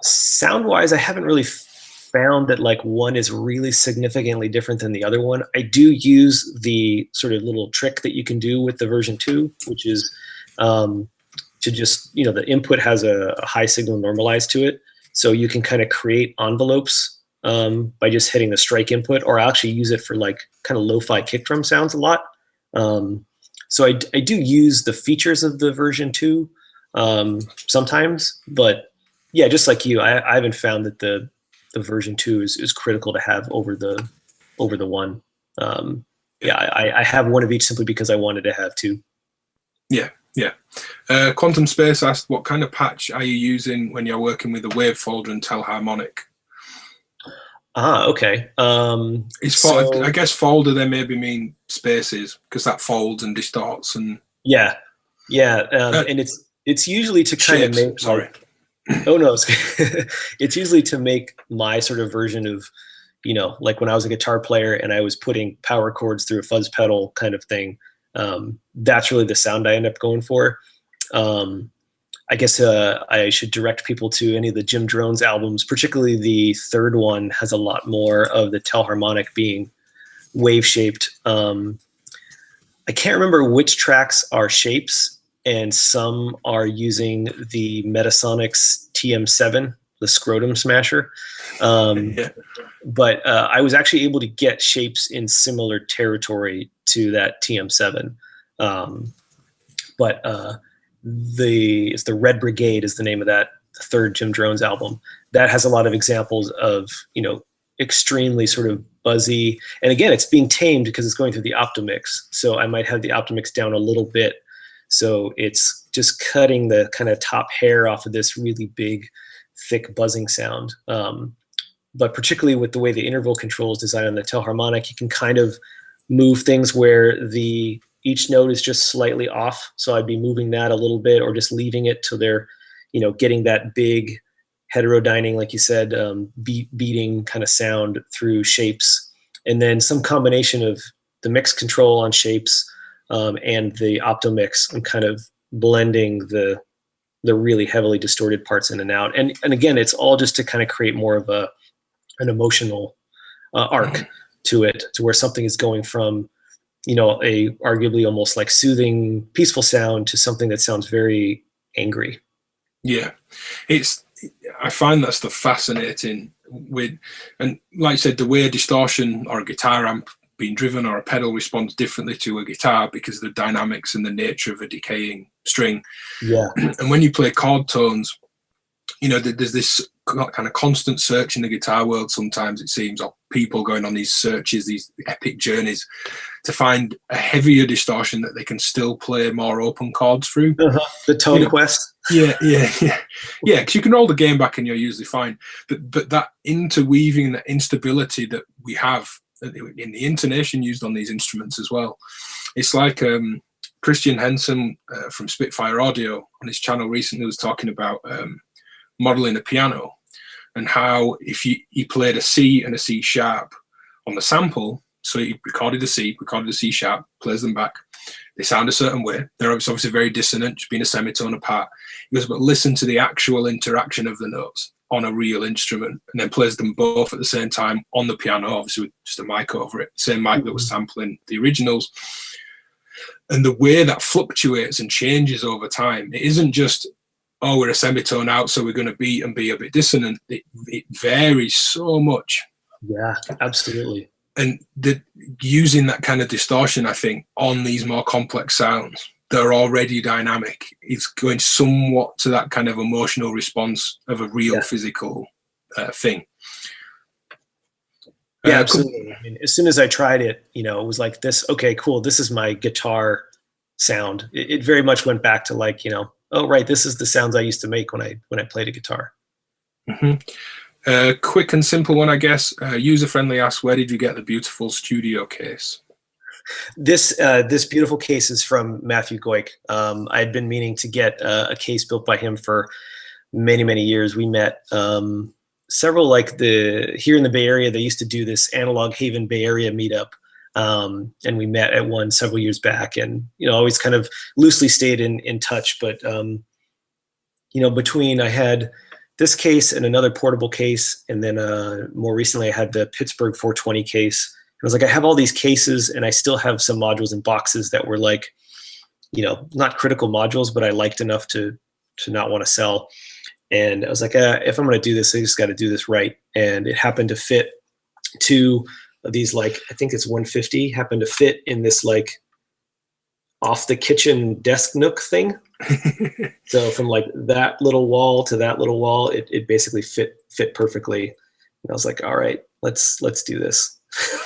Sound wise, I haven't really found that like one is really significantly different than the other one. I do use the sort of little trick that you can do with the version 2, which is to just, you know, the input has a high signal normalized to it. So you can kind of create envelopes by just hitting the strike input, or I actually use it for like kind of lo-fi kick drum sounds a lot. So I do use the features of the version 2 sometimes, but yeah, just like you, I haven't found that the version 2 is critical to have over the 1. I have one of each simply because I wanted to have 2. Yeah. Quantum Space asked, what kind of patch are you using when you're working with a wave folder and telharmonic? Okay. I guess folder there maybe mean spaces, because that folds and distorts and and it's usually to kind of make it's usually to make my sort of version of, you know, like when I was a guitar player and I was putting power chords through a fuzz pedal kind of thing. That's really the sound I end up going for. I guess I should direct people to any of the Jim Drones albums, particularly the third one has a lot more of the telharmonic being wave shaped. I can't remember which tracks are shapes, and some are using the Metasonics TM7, the Scrotum Smasher. Yeah. But I was actually able to get shapes in similar territory to that TM7. But it's the Red Brigade is the name of that third Jim Drones album. That has a lot of examples of, you know, extremely sort of buzzy, and again, it's being tamed because it's going through the Optimix. So I might have the Optimix down a little bit, so it's just cutting the kind of top hair off of this really big, thick buzzing sound. But particularly with the way the interval control is designed on the telharmonic, you can kind of move things where each note is just slightly off. So I'd be moving that a little bit, or just leaving it till they're, you know, getting that big heterodyning, like you said, beating kind of sound through shapes. And then some combination of the mix control on shapes and the Optomix, and kind of blending the really heavily distorted parts in and out. And again, it's all just to kind of create more of an emotional arc to it, to where something is going from, you know, a arguably almost like soothing, peaceful sound to something that sounds very angry. Yeah, I find that stuff fascinating with, and like I said, the way a distortion or a guitar amp being driven or a pedal responds differently to a guitar because of the dynamics and the nature of a decaying string. Yeah. And when you play chord tones, you know, there's this kind of constant search in the guitar world sometimes, it seems, or people going on these searches, these epic journeys to find a heavier distortion that they can still play more open chords through. The tone quest. Yeah, because you can roll the game back and you're usually fine. But that interweaving, that instability that we have in the intonation used on these instruments as well. It's like Christian Henson from Spitfire Audio on his channel recently was talking about modeling a piano, and how if he played a C and a C sharp on the sample, so he recorded a C sharp, plays them back, they sound a certain way, they're obviously very dissonant, just being a semitone apart. He goes, but listen to the actual interaction of the notes on a real instrument, and then plays them both at the same time on the piano, obviously with just a mic over it, same mic that was sampling the originals. And the way that fluctuates and changes over time, it isn't just, oh, we're a semitone out, so we're going to beat and be a bit dissonant. It varies so much. Yeah, absolutely. And using that kind of distortion, I think, on these more complex sounds that are already dynamic, is going somewhat to that kind of emotional response of a real physical thing. Yeah, absolutely. I mean, as soon as I tried it, you know, it was like this, okay, cool, this is my guitar sound. It very much went back to like, you know, oh, right, this is the sounds I used to make when I played a guitar. Quick and simple one, I guess. User-friendly asks, where did you get the beautiful studio case? This beautiful case is from Matthew Goik. I had been meaning to get a case built by him for many, many years. We met several, like here in the Bay Area, they used to do this Analog Haven Bay Area meetup. And we met at one several years back, and, you know, always kind of loosely stayed in touch. But, you know, between I had this case and another portable case, and then more recently I had the Pittsburgh 420 case. I was like, I have all these cases, and I still have some modules and boxes that were like, you know, not critical modules, but I liked enough to not want to sell. And I was like, if I'm going to do this, I just got to do this right. And it happened to fit two of these, like, I think it's 150, happened to fit in this like off the kitchen desk nook thing. So from like that little wall to that little wall, it basically fit perfectly. And I was like, all right, let's do this.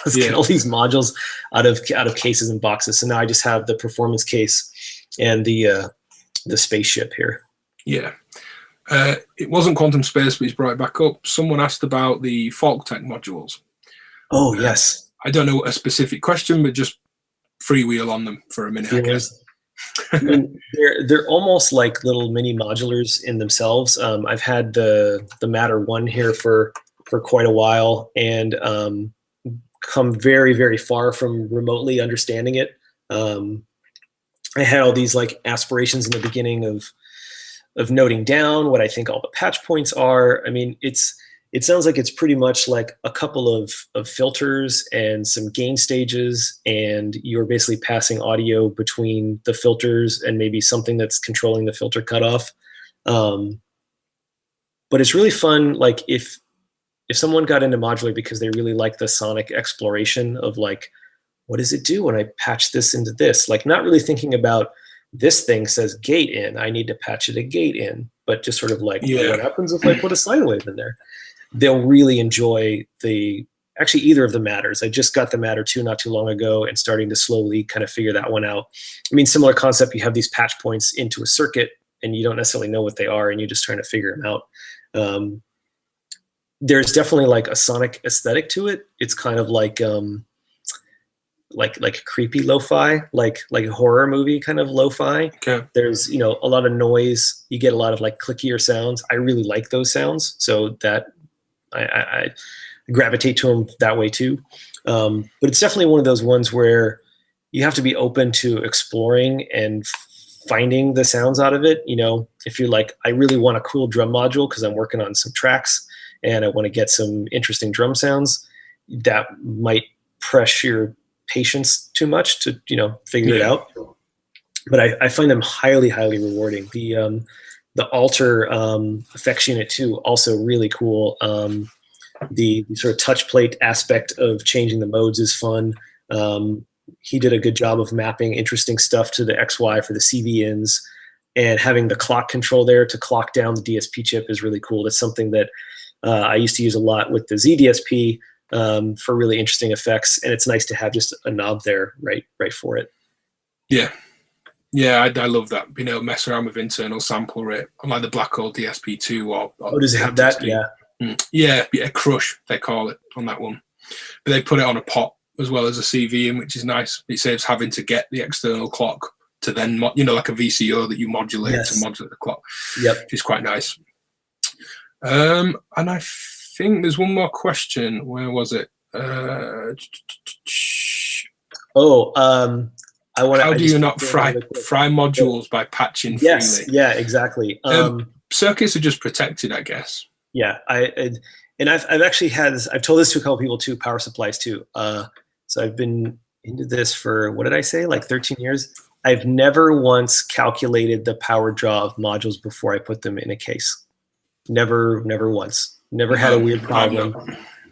Let's get all these modules out of cases and boxes. So now I just have the performance case and the spaceship here. Yeah. It wasn't Quantum Space, but he's brought it back up. Someone asked about the FalkTech modules. Oh, yes. I don't know a specific question, but just freewheel on them for a minute, I guess. I mean, they're almost like little mini modulars in themselves. I've had the Matter 1 here for quite a while, and come very, very far from remotely understanding it. I had all these like aspirations in the beginning of noting down what I think all the patch points are. I mean, it sounds like it's pretty much like a couple of filters and some gain stages, and you're basically passing audio between the filters and maybe something that's controlling the filter cutoff. But it's really fun, like if someone got into modular because they really like the sonic exploration of like, what does it do when I patch this into this? Like not really thinking about this thing says gate in, I need to patch it a gate in, but just sort of like, what happens if I put a sine wave in there? They'll really enjoy actually either of the matters. I just got the matter 2 not too long ago and starting to slowly kind of figure that one out. I mean, similar concept, you have these patch points into a circuit and you don't necessarily know what they are and you're just trying to figure them out. There's definitely like a sonic aesthetic to it. It's kind of like creepy lo-fi, like a horror movie kind of lo-fi. Okay. There's, a lot of noise. You get a lot of like clickier sounds. I really like those sounds. So that I gravitate to them that way too. But it's definitely one of those ones where you have to be open to exploring and finding the sounds out of it. If you're like, I really want a cool drum module because I'm working on some tracks and I want to get some interesting drum sounds, that might press your patience too much to figure it out. But I find them highly, highly rewarding. The alter effects unit too, also really cool. The sort of touch plate aspect of changing the modes is fun. He did a good job of mapping interesting stuff to the XY for the CV ins, and having the clock control there to clock down the DSP chip is really cool. That's something that I used to use a lot with the ZDSP for really interesting effects, and it's nice to have just a knob there right for it. Yeah, I love that. Being able to mess around with internal sample rate, unlike the Black Hole DSP2 or does it have that? Yeah, Crush they call it on that one. But they put it on a pot as well as a CV in, which is nice. It saves having to get the external clock to then, like a VCO that you modulate to modulate the clock. Yep, which is quite nice. And I think there's one more question. Where was it? How do you not fry modules by patching freely? Yeah, exactly. Circuits are just protected, I guess. Yeah, I've actually I've told this to a couple people too, power supplies too. So I've been into this for, what did I say, like 13 years. I've never once calculated the power draw of modules before I put them in a case. Never once. Never had a weird problem.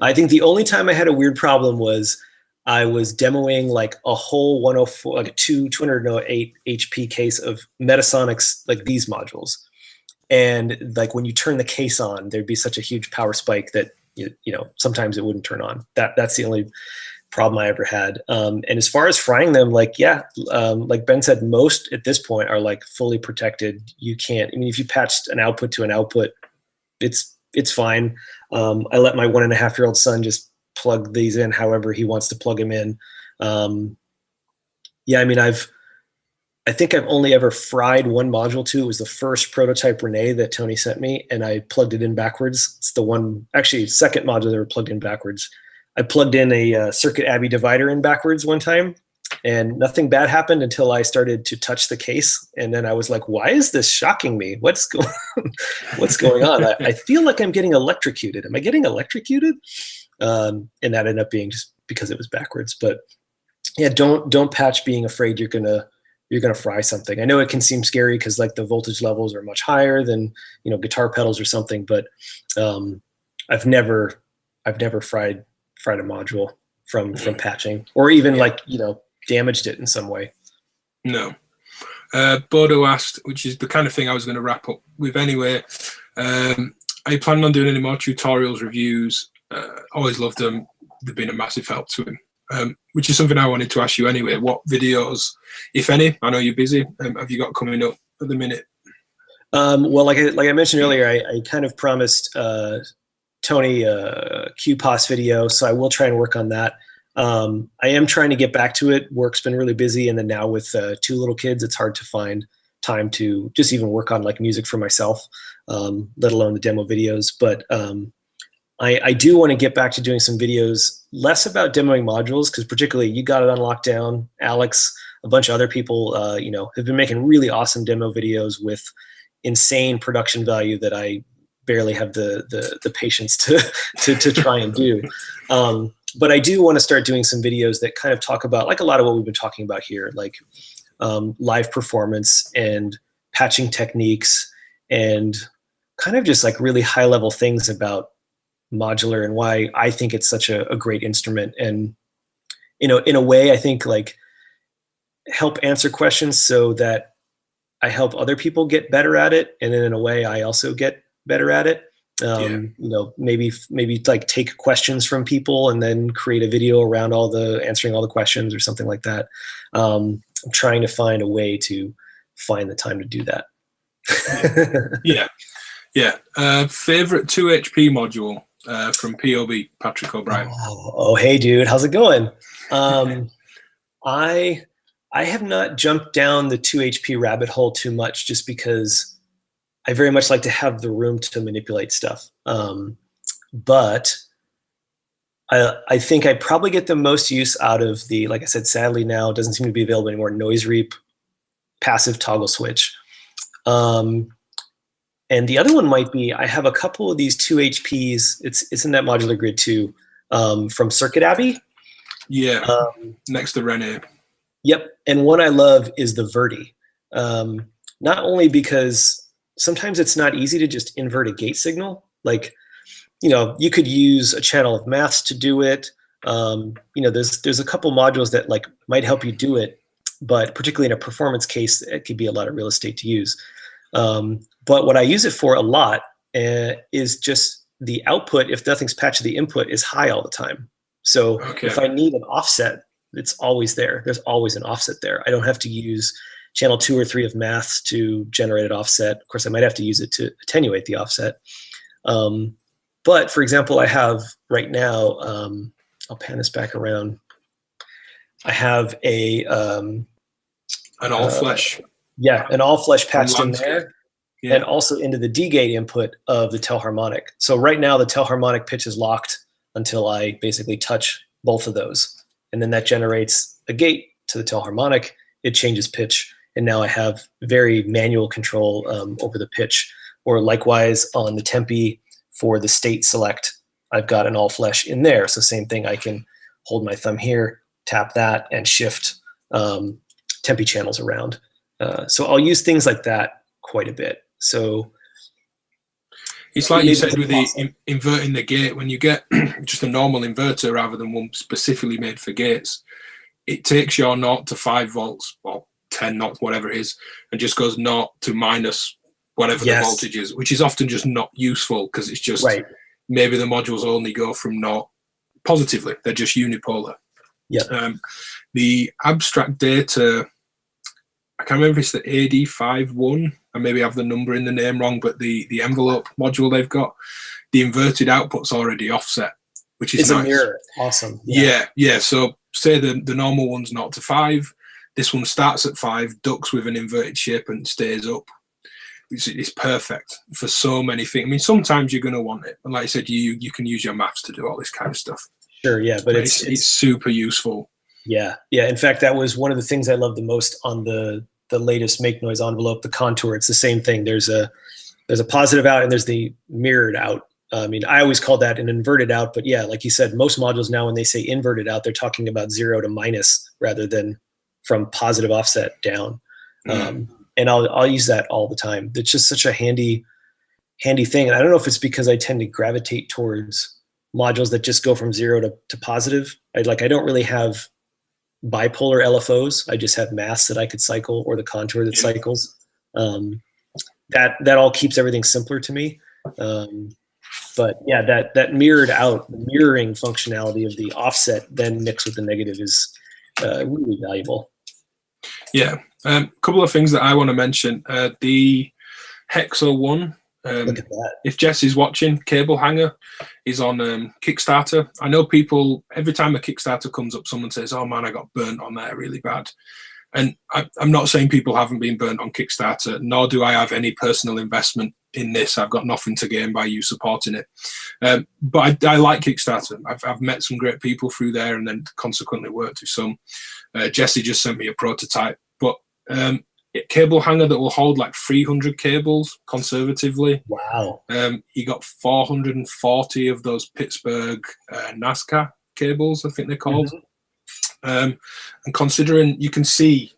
I think the only time I had a weird problem was I was demoing like a whole 104, like a 208 HP case of Metasonics, like these modules. And like when you turn the case on, there'd be such a huge power spike that, sometimes it wouldn't turn on. That's the only problem I ever had. And as far as frying them, like Ben said, most at this point are like fully protected. You can't, if you patched an output to an output, it's fine. I let my 1.5-year-old son just plug these in however he wants to plug them in. I think I've only ever fried one module too. It was the first prototype Renee that Tony sent me, and I plugged it in backwards. It's the one, actually, second module that ever plugged in backwards. I plugged in a circuit Abbey divider in backwards one time, and nothing bad happened until I started to touch the case. And then I was like, why is this shocking me? What's going on? I feel like I'm getting electrocuted. Am I getting electrocuted? And that ended up being just because it was backwards. But yeah, don't patch being afraid you're gonna fry something. I know it can seem scary because like the voltage levels are much higher than guitar pedals or something, but I've never fried a module from patching, or even damaged it in some way. No. Bodo asked, which is the kind of thing I was going to wrap up with anyway, are you planning on doing any more tutorials, reviews? Always loved them. They've been a massive help to him. Which is something I wanted to ask you anyway. What videos, if any, I know you're busy, have you got coming up at the minute? Well, like I mentioned earlier, I kind of promised Tony a QPOS video, so I will try and work on that. I am trying to get back to it. Work's been really busy, and then now with 2 little kids, it's hard to find time to just even work on like music for myself, let alone the demo videos. But I do want to get back to doing some videos, less about demoing modules, because particularly you got it on lockdown, Alex, a bunch of other people, have been making really awesome demo videos with insane production value that I barely have the patience to try and do. But I do want to start doing some videos that kind of talk about, like a lot of what we've been talking about here, like live performance and patching techniques and kind of just like really high level things about modular and why I think it's such a great instrument. And, you know, in a way, I think like help answer questions so that I help other people get better at it. And then in a way, I also get better at it. You know, maybe like take questions from people and then create a video around answering all the questions or something like that. I'm trying to find a way to find the time to do that. Favorite 2 HP module from POB, Patrick O'Brien. Oh, hey dude, how's it going? I have not jumped down the 2 HP rabbit hole too much, just because I very much like to have the room to manipulate stuff. But I think I probably get the most use out of the, like I said, sadly now it doesn't seem to be available anymore, Noise Reap passive toggle switch. And the other one might be, I have a couple of these 2 HPs. It's in that modular grid too, from Circuit Abbey. Yeah, next to Rene. Yep, and one I love is the Verdi. Not only because sometimes it's not easy to just invert a gate signal. Like, you know, you could use a channel of maths to do it. You know, there's a couple modules that like might help you do it, but particularly in a performance case, it could be a lot of real estate to use. But what I use it for a lot is just the output, if nothing's patched, the input is high all the time. So if I need an offset, it's always there. There's always an offset there. I don't have to use channel 2 or 3 of maths to generate an offset. Of course, I might have to use it to attenuate the offset. But for example, I have right now, I'll pan this back around. I have an all flash. Yeah, an all flash patched in there. Yeah. And also into the D-gate input of the telharmonic. So right now the telharmonic pitch is locked until I basically touch both of those. And then that generates a gate to the telharmonic. It changes pitch. And now I have very manual control over the pitch. Or likewise on the tempi for the state select, I've got an all flash in there. So same thing, I can hold my thumb here, tap that, and shift tempi channels around. So I'll use things like that quite a bit. So it's like you said with the inverting the gate, when you get just a normal inverter rather than one specifically made for gates, it takes your 0 to 5 volts or 10 knots, whatever it is, and just goes 0 to minus whatever the voltage is, which is often just not useful because it's just maybe the modules only go from 0 positively. They're just unipolar. Yeah. The abstract data, I can't remember if it's the AD51. I maybe have the number in the name wrong, but the envelope module they've got, the inverted output's already offset, which is nice. A mirror. Awesome. Yeah. So say the normal one's 0 to 5. This one starts at 5, ducks with an inverted shape and stays up. It's perfect for so many things. I mean, sometimes you're going to want it. And like I said, you can use your maths to do all this kind of stuff. Sure, yeah. But it's super useful. Yeah. In fact, that was one of the things I loved the most on the latest Make Noise envelope, the Contour. It's the same thing. There's a positive out and there's the mirrored out. I mean, I always call that an inverted out, but yeah, like you said, most modules now when they say inverted out, they're talking about 0 to minus rather than from positive offset down. And I'll use that all the time. It's just such a handy thing. And I don't know if it's because I tend to gravitate towards modules that just go from 0 to positive. I don't really have bipolar LFOs. I just have maths that I could cycle or the Contour that cycles. That all keeps everything simpler to me. But yeah, that mirrored out, the mirroring functionality of the offset then mixed with the negative is really valuable. Yeah. A couple of things that I want to mention. The Hexo 1. Look at that. If Jesse's watching, cable hanger is on Kickstarter. I know people, every time a Kickstarter comes up, someone says, oh man, I got burnt on there really bad. And I'm not saying people haven't been burnt on Kickstarter, nor do I have any personal investment in this. I've got nothing to gain by you supporting it. But I like Kickstarter. I've met some great people through there and then consequently worked with some. Jesse just sent me a prototype. But cable hanger that will hold like 300 cables conservatively. Wow. You got 440 of those Pittsburgh NASCAR cables, I think they're called. And considering you can see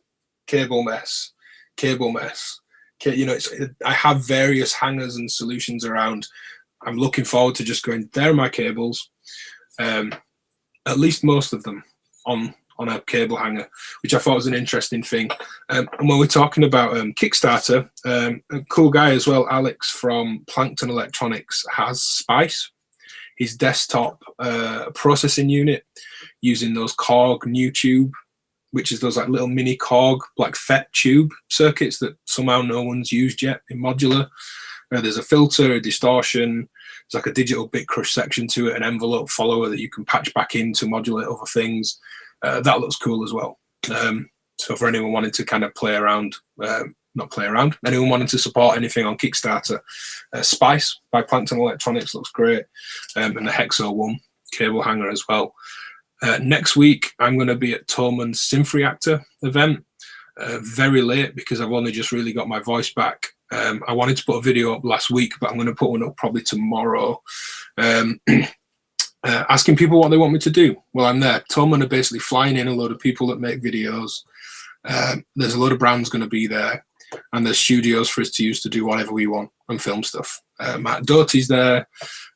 cable mess, you know, I have various hangers and solutions around. I'm looking forward to just going, there are my cables, at least most of them on a cable hanger, which I thought was an interesting thing. And when we're talking about Kickstarter, a cool guy as well, Alex from Plankton Electronics, has Spice, his desktop processing unit, using those Korg new tube, which is those like little mini Korg like FET tube circuits that somehow no one's used yet in modular. There's a filter, a distortion, there's like a digital bit crush section to it, an envelope follower that you can patch back in to modulate other things. That looks cool as well. So for anyone wanting to kind of play around, not play around, anyone wanting to support anything on Kickstarter, Spice by Plankton Electronics looks great, and the Hexo one cable hanger as well. Next week, I'm going to be at Thoman's Synth Reactor event, very late because I've only just really got my voice back. I wanted to put a video up last week, but I'm going to put one up probably tomorrow, asking people what they want me to do while I'm there. Thoman are basically flying in a load of people that make videos. There's a load of brands going to be there, and there's studios for us to use to do whatever we want and film stuff. Matt Doty's there,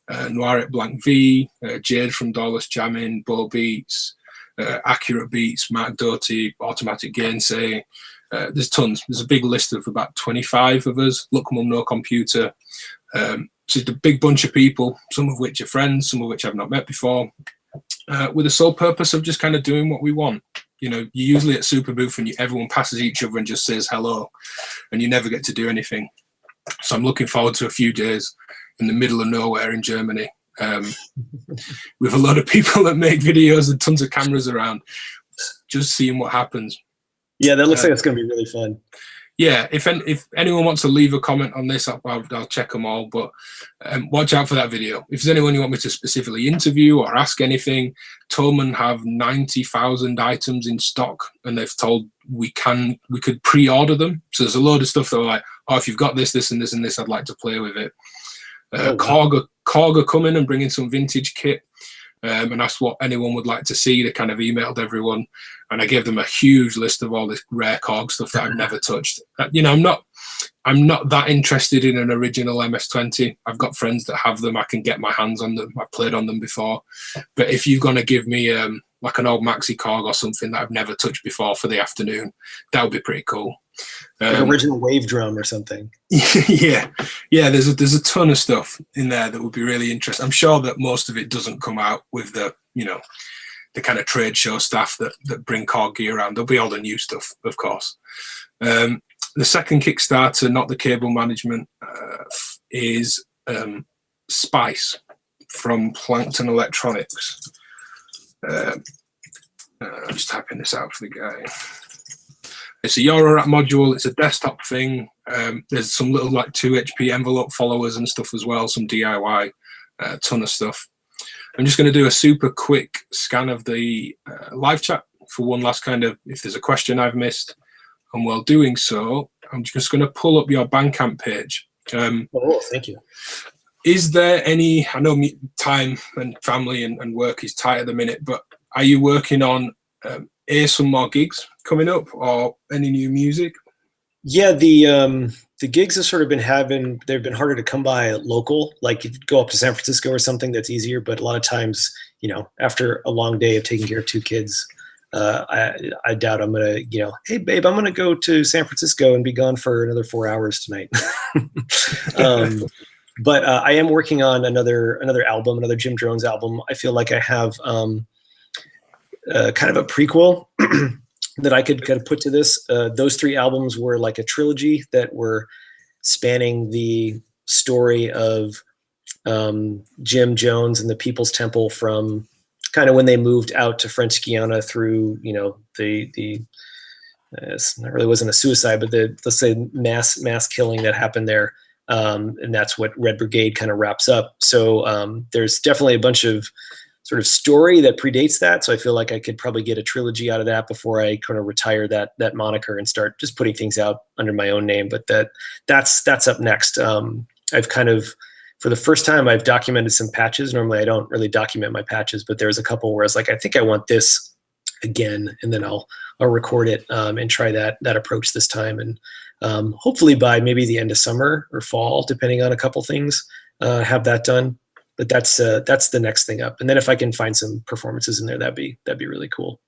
Noiret Blank V, Jade from Dollars Jamming, Bo Beats, Accurate Beats, Mark Doty, Automatic Gainsay. There's tons. There's a big list of about 25 of us. Look Mum No Computer. So it's a big bunch of people, some of which are friends, some of which I've not met before, with the sole purpose of just kind of doing what we want. You know, you're usually at Super Booth and everyone passes each other and just says hello, and you never get to do anything. So I'm looking forward to a few days in the middle of nowhere in Germany, with a lot of people that make videos and tons of cameras around, just seeing what happens. Yeah, that looks like it's going to be really fun. Yeah, if anyone wants to leave a comment on this, I'll check them all. But watch out for that video. If there's anyone you want me to specifically interview or ask anything, Thoman have 90,000 items in stock, and they've told we could pre-order them. So there's a load of stuff that are like, oh, if you've got this, this, and this, and this, I'd like to play with it. Korg are coming and bringing some vintage kit. And that's what anyone would like to see. They kind of emailed everyone, and I gave them a huge list of all this rare Korg stuff that I've never touched. You know, I'm not that interested in an original MS-20. I've got friends that have them. I can get my hands on them. I've played on them before. But if you're going to give me like an old Maxi Korg or something that I've never touched before for the afternoon, that would be pretty cool. Like original wave drum or something. Yeah, there's a ton of stuff in there that would be really interesting. I'm sure that most of it doesn't come out with the, you know, the kind of trade show staff that bring Korg gear around. There'll be all the new stuff, of course. The second Kickstarter, not the cable management, is Spice from Plankton Electronics. I'm just typing this out for the guy. It's a Eurorack module. It's a desktop thing. There's some little like 2 HP envelope followers and stuff as well, some DIY, a ton of stuff. I'm just going to do a super quick scan of the live chat for one last kind of, if there's a question I've missed. And while doing so, I'm just going to pull up your Bandcamp page. Oh, thank you. Is there any, I know time and family and work is tight at the minute, but are you working on some more gigs coming up or any new music? Yeah, the gigs have sort of they've been harder to come by local. Like if you go up to San Francisco or something, that's easier. But a lot of times, you know, after a long day of taking care of 2 kids, I doubt I'm gonna, you know, hey babe, I'm gonna go to San Francisco and be gone for another 4 hours tonight. But I am working on another album, another Jim Drones album. I feel like I have kind of a prequel that I could kind of put to this. Those 3 albums were like a trilogy that were spanning the story of Jim Jones and the People's Temple from kind of when they moved out to French Guiana through, you know, it really wasn't a suicide, but let's say mass killing that happened there. And that's what Red Brigade kind of wraps up. So there's definitely a bunch of sort of story that predates that. So I feel like I could probably get a trilogy out of that before I kind of retire that moniker and start just putting things out under my own name. But that's up next. I've kind of, for the first time, I've documented some patches. Normally I don't really document my patches, but there's a couple where I was like, I think I want this again, and then I'll record it and try that approach this time. And hopefully by maybe the end of summer or fall, depending on a couple things, have that done. But that's the next thing up. And then if I can find some performances in there, that'd be really cool.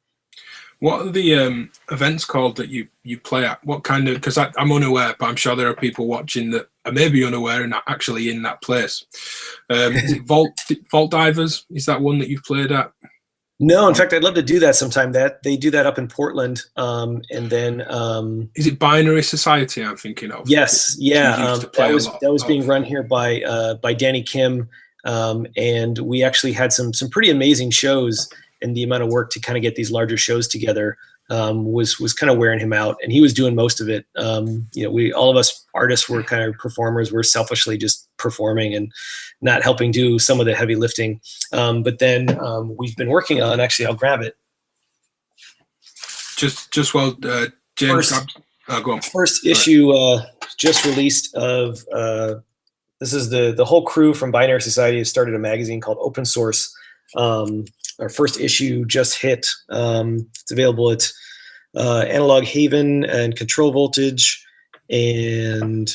What are the events called that you play at? What kind of, because I'm unaware, but I'm sure there are people watching that are maybe unaware and not actually in that place. Is it Vault Divers? Is that one that you've played at? No, in fact, I'd love to do that sometime. That they do that up in Portland, and then is it Binary Society? I'm thinking of. Yes, yeah, that was being run here by Danny Kim. And we actually had some pretty amazing shows, and the amount of work to kind of get these larger shows together was kind of wearing him out, and he was doing most of it. All of us artists were kind of performers. We're selfishly just performing and not helping do some of the heavy lifting. But then we've been working on, actually, I'll grab it. Just while James, go on. First issue just released of. This is the whole crew from Binary Society has started a magazine called Open Source. Our first issue just hit. It's available at Analog Haven and Control Voltage, and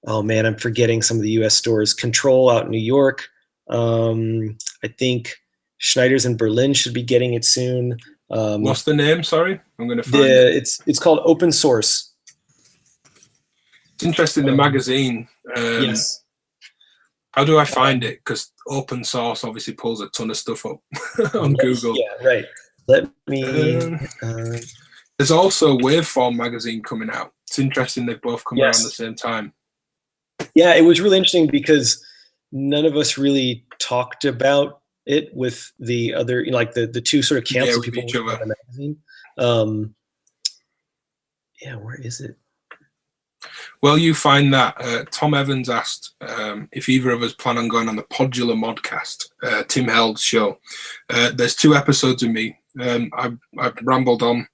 oh man, I'm forgetting some of the U.S. stores. Control out in New York. I think Schneider's in Berlin should be getting it soon. What's the name? Sorry, I'm going to find it. It's called Open Source. It's interesting. The magazine. Yes. How do I find it? Because open source obviously pulls a ton of stuff up on Google. Yeah, right. Let me. There's also Waveform magazine coming out. It's interesting they've both come out around the same time. Yeah, it was really interesting because none of us really talked about it with the other, like the two sort of camps of people in the magazine. Yeah, where is it? Well, you find that Tom Evans asked if either of us plan on going on the Modular Modcast, Tim Held's show. There's 2 episodes of me. I've rambled on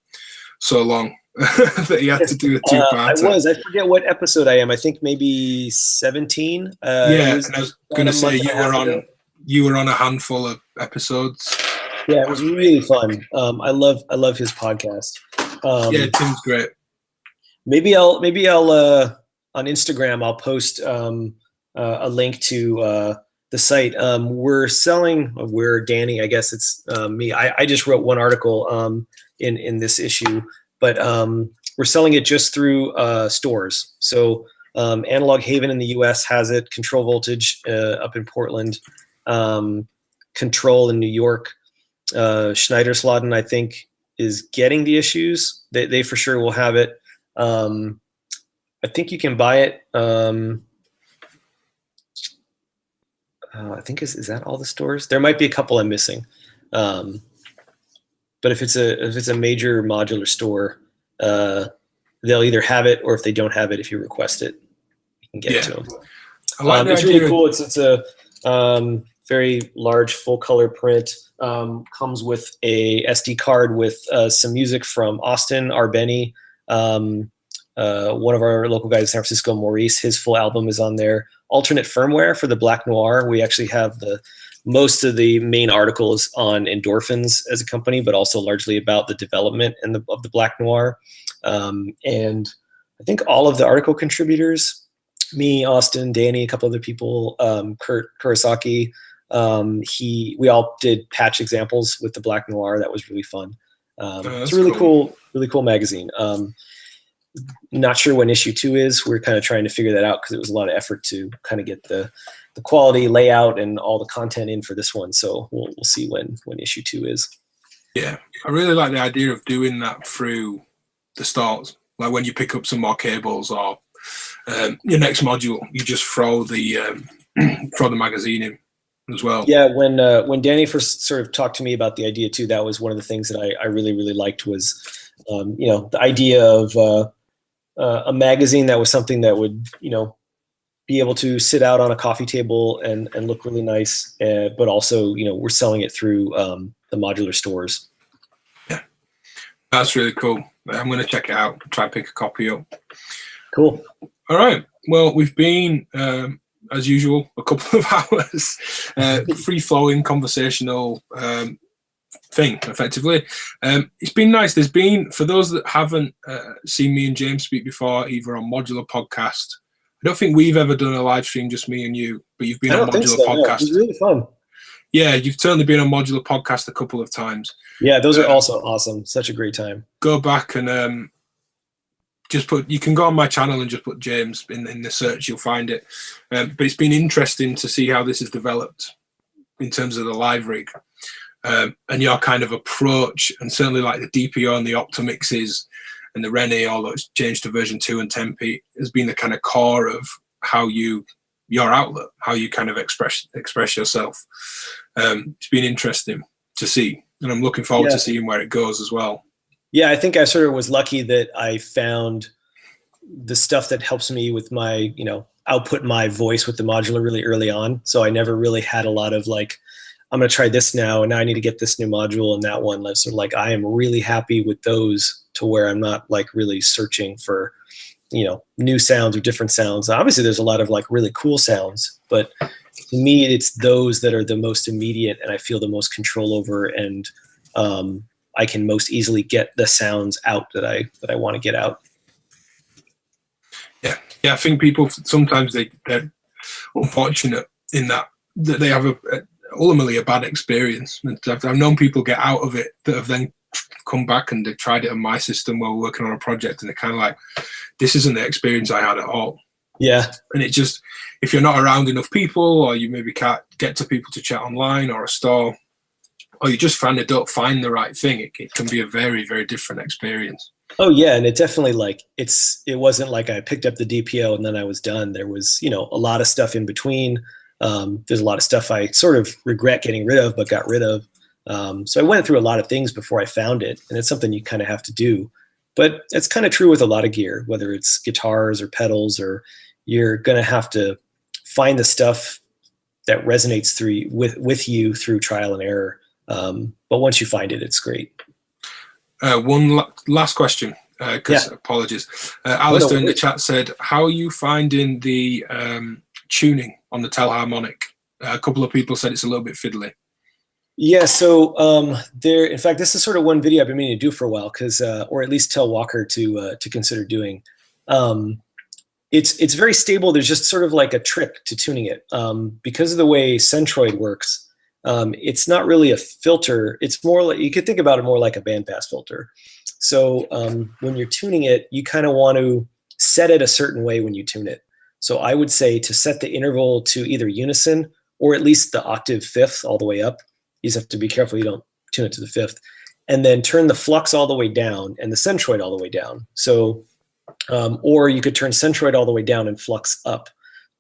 so long that he had to do a 2-parter. I forget what episode I am. I think maybe 17. Yeah, and I was going to say you were on a handful of episodes. Yeah, it was really fun. I love his podcast. Yeah, Tim's great. Maybe I'll on Instagram I'll post a link to the site. We're Danny, I guess it's me. I just wrote one article in this issue, but we're selling it just through stores. So Analog Haven in the US has it, Control Voltage up in Portland, Control in New York, Schneidersladen I think is getting the issues. They for sure will have it. I think you can buy it. I think is that all the stores? There might be a couple I'm missing. But if it's a major modular store, they'll either have it, or if they don't have it, if you request it, you can get it to them. It's really cool. It's a very large full color print. Comes with a SD card with some music from Austin Arbeni. One of our local guys in San Francisco, Maurice, his full album is on there. Alternate firmware for the Black Noir. We actually have most of the main articles on Endorphins as a company, but also largely about the development of the Black Noir. And I think all of the article contributors, me, Austin, Danny, a couple other people, Kurt Kurosaki, we all did patch examples with the Black Noir. That was really fun. It's a really cool magazine. Not sure when issue 2 is. We're kind of trying to figure that out because it was a lot of effort to kind of get the quality layout and all the content in for this one. So we'll see when issue 2 is. Yeah, I really like the idea of doing that through the stores. Like when you pick up some more cables or your next module, you just throw the magazine in as well. Yeah, when Danny first sort of talked to me about the idea too, that was one of the things that I really, really liked was the idea of a magazine that was something that would be able to sit out on a coffee table and look really nice, but also, we're selling it through the modular stores. Yeah, that's really cool. I'm going to check it out, try and pick a copy up. Cool. All right. Well, we've been, as usual, a couple of hours, free-flowing conversational thing, effectively. It's been nice. There's been, for those that haven't seen me and James speak before, either on Modular Podcast, I don't think we've ever done a live stream, just me and you, but you've been on Modular Podcast. No, it was really fun. Yeah, you've certainly been on Modular Podcast a couple of times. Yeah, those are also awesome. Such a great time. Go back and you can go on my channel and just put James in the search, you'll find it. But it's been interesting to see how this has developed in terms of the live rig. And your kind of approach, and certainly like the DPO and the Optomixes and the Rennie, although it's changed to version 2 and Tempe, has been the kind of core of how your outlet, how you kind of express yourself. It's been interesting to see, and I'm looking forward to seeing where it goes as well. Yeah, I think I sort of was lucky that I found the stuff that helps me with my, output my voice with the modular really early on. So I never really had a lot of like, I'm going to try this now, and now I need to get this new module and that one. So like, I am really happy with those to where I'm not like really searching for, new sounds or different sounds. Obviously there's a lot of like really cool sounds, but to me, it's those that are the most immediate and I feel the most control over, and I can most easily get the sounds out that I want to get out. Yeah, I think people sometimes they're unfortunate in that they have ultimately a bad experience. I've known people get out of it that have then come back and they've tried it on my system while we're working on a project, and they're kind of like, this isn't the experience I had at all. Yeah. And it just, if you're not around enough people, or you maybe can't get to people to chat online or a store, or you just don't find the right thing, it can be a very, very different experience. Oh yeah, and it definitely it wasn't like I picked up the DPO and then I was done. There was, a lot of stuff in between. There's a lot of stuff I sort of regret getting rid of, but got rid of. So I went through a lot of things before I found it, and it's something you kind of have to do. But it's kind of true with a lot of gear, whether it's guitars or pedals, or you're going to have to find the stuff that resonates with you through trial and error. But once you find it, it's great. One last question, apologies. Alistair in the chat said, how are you finding the tuning on the Telharmonic? A couple of people said it's a little bit fiddly. Yeah, so in fact, this is sort of one video I've been meaning to do for a while, or at least tell Walker to consider doing. It's very stable. There's just sort of like a trick to tuning it. Because of the way Centroid works, it's not really a filter. It's more like, you could think about it more like a bandpass filter. So when you're tuning it, you kind of want to set it a certain way when you tune it. So I would say to set the interval to either unison or at least the octave fifth all the way up. You just have to be careful you don't tune it to the fifth. And then turn the flux all the way down and the centroid all the way down. So, or you could turn centroid all the way down and flux up.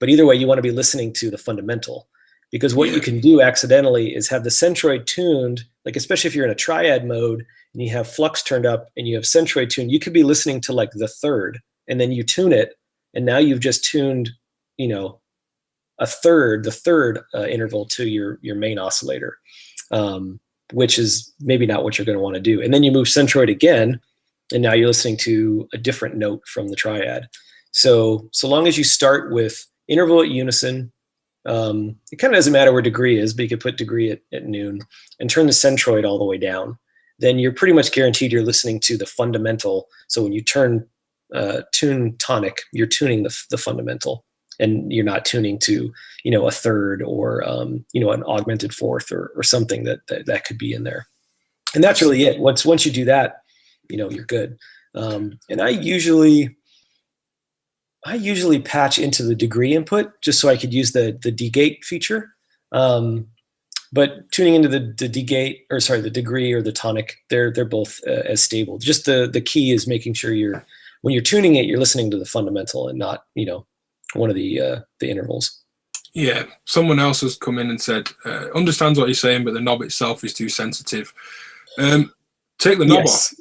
But either way, you want to be listening to the fundamental. Because what you can do accidentally is have the centroid tuned, like especially if you're in a triad mode and you have flux turned up and you have centroid tuned, you could be listening to like the third, and then you tune it, and now you've just tuned, the third interval to your main oscillator, which is maybe not what you're going to want to do. And then you move centroid again, and now you're listening to a different note from the triad. So long as you start with interval at unison, it kind of doesn't matter where degree is, but you could put degree at noon and turn the centroid all the way down. Then you're pretty much guaranteed you're listening to the fundamental. So when you tune tonic, you're tuning the fundamental, and you're not tuning to, a third or, an augmented fourth or something that could be in there. And that's really it. Once you do that, you're good. And I usually patch into the degree input just so I could use the D-gate feature. But tuning into the D-gate, or sorry, the degree or the tonic, they're both as stable. Just the key is making sure when you're tuning it, you're listening to the fundamental and not, one of the intervals. Yeah, someone else has come in and said, understands what you're saying, but the knob itself is too sensitive. Take the knob off.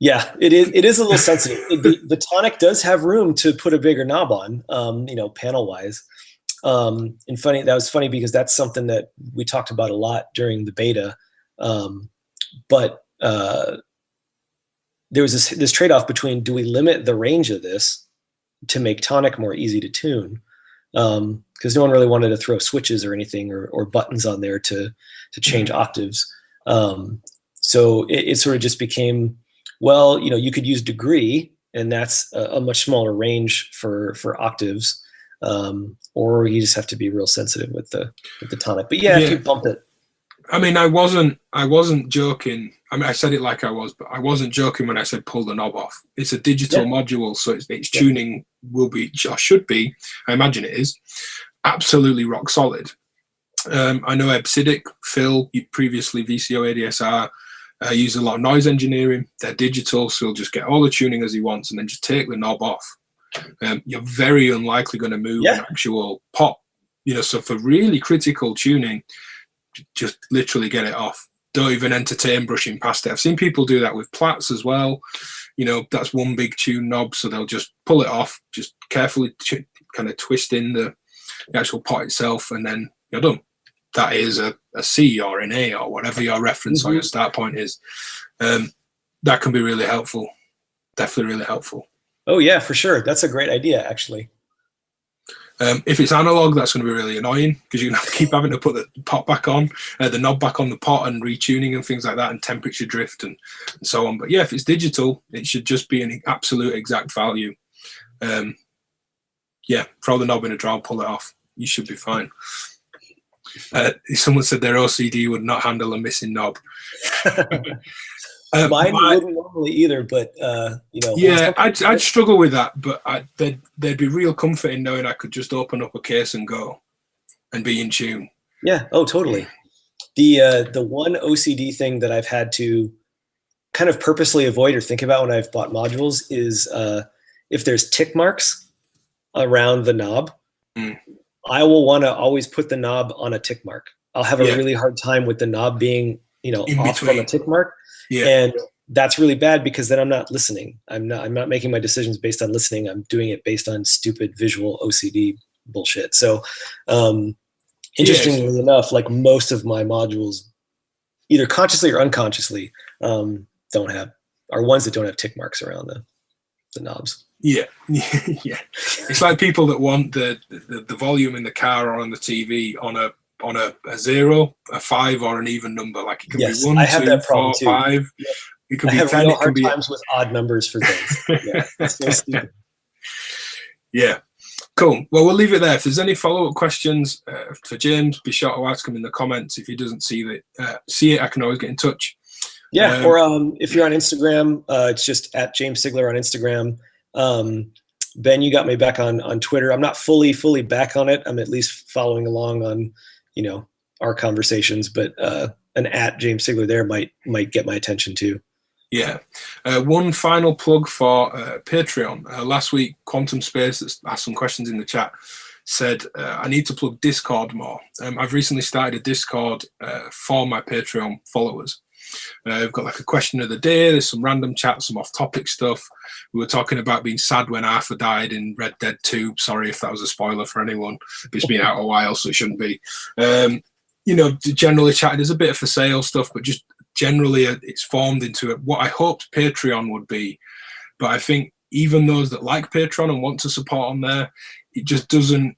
Yeah, it is. It is a little sensitive. The Tonic does have room to put a bigger knob on, panel wise. And that was funny because that's something that we talked about a lot during the beta. But there was this trade-off between, do we limit the range of this to make Tonic more easy to tune? Because no one really wanted to throw switches or anything or buttons on there to change octaves. So it sort of just became, well, you could use degree, and that's a much smaller range for octaves, or you just have to be real sensitive with the Tonic. But yeah, if you bump it. I mean, I wasn't joking. I mean, I said it like I was, but I wasn't joking when I said pull the knob off. It's a digital module, so its tuning will be, or should be, I imagine it is, absolutely rock solid. I know Ebsidic, Phil, previously VCO ADSR, use a lot of noise engineering. They're digital, so he'll just get all the tuning as he wants and then just take the knob off. You're very unlikely going to move an actual pop. So for really critical tuning, just literally get it off. Don't even entertain brushing past it. I've seen people do that with plats as well. That's one big tune knob, so they'll just pull it off, just carefully kind of twist in the actual pot itself, and then you're done. That is a C or an A or whatever your reference or your start point is. That can be really helpful. Definitely really helpful. Oh yeah, for sure. That's a great idea, actually. If it's analog, that's going to be really annoying because you're going to have to keep having to put the pot back on, the knob back on the pot, and retuning and things like that, and temperature drift and so on. But yeah, if it's digital, it should just be an absolute exact value. Throw the knob in a drawer, pull it off. You should be fine. Someone said their OCD would not handle a missing knob. Mine wouldn't normally either, but yeah, I'd struggle with that, but there'd be real comfort in knowing I could just open up a case and go and be in tune. Yeah. Oh, totally. The one OCD thing that I've had to kind of purposely avoid or think about when I've bought modules is if there's tick marks around the knob, I will want to always put the knob on a tick mark. I'll have a really hard time with the knob being, off from a tick mark. Yeah. And that's really bad because then I'm not listening. I'm not making my decisions based on listening. I'm doing it based on stupid visual OCD bullshit. So interestingly enough, like most of my modules, either consciously or unconsciously, are ones that don't have tick marks around the knobs. Yeah. It's like people that want the volume in the car or on the TV on a 0, a 5, or an even number. Like it can be 1, 2, 4, 5. Yep. It could be 10. It can be times with odd numbers for things. Yeah, that's so stupid. Yeah, cool. Well, we'll leave it there. If there's any follow-up questions for James, be sure to ask him in the comments. If he doesn't see it, I can always get in touch. Yeah, or if you're on Instagram, it's just at James Cigler on Instagram. Ben, you got me back on Twitter. I'm not fully back on it. I'm at least following along on our conversations, but an at James Cigler there might get my attention too. Yeah. One final plug for Patreon. Last week, Quantum Space that's asked some questions in the chat said I need to plug Discord more. I've recently started a Discord for my Patreon followers. I've got like a question of the day. There's some random chat, some off-topic stuff. We were talking about being sad when Arthur died in Red Dead 2. Sorry if that was a spoiler for anyone. It's been out a while, so it shouldn't be. Generally chatting. There's a bit of for sale stuff, but just generally it's formed into what I hoped Patreon would be. But I think even those that like Patreon and want to support on there, it just doesn't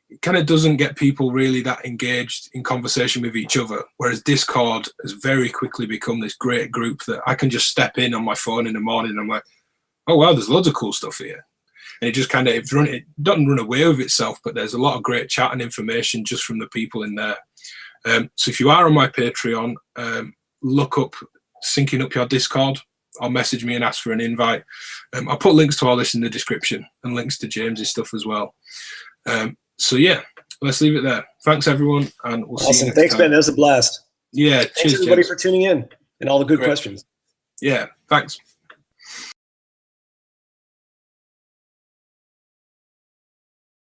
it kind of doesn't get people really that engaged in conversation with each other, whereas Discord has very quickly become this great group that I can just step in on my phone in the morning and I'm like, oh wow, there's loads of cool stuff here. And it just kind of it doesn't run away with itself, but there's a lot of great chat and information just from the people in there. So if you are on my Patreon, look up Syncing Up Your Discord, or message me and ask for an invite. I'll put links to all this in the description and links to James's stuff as well. So yeah, let's leave it there. Thanks everyone, and we'll see you next Thanks, time. Ben. That was a blast. Yeah, thanks cheers, everybody James. for tuning in and all the good questions. Yeah, thanks.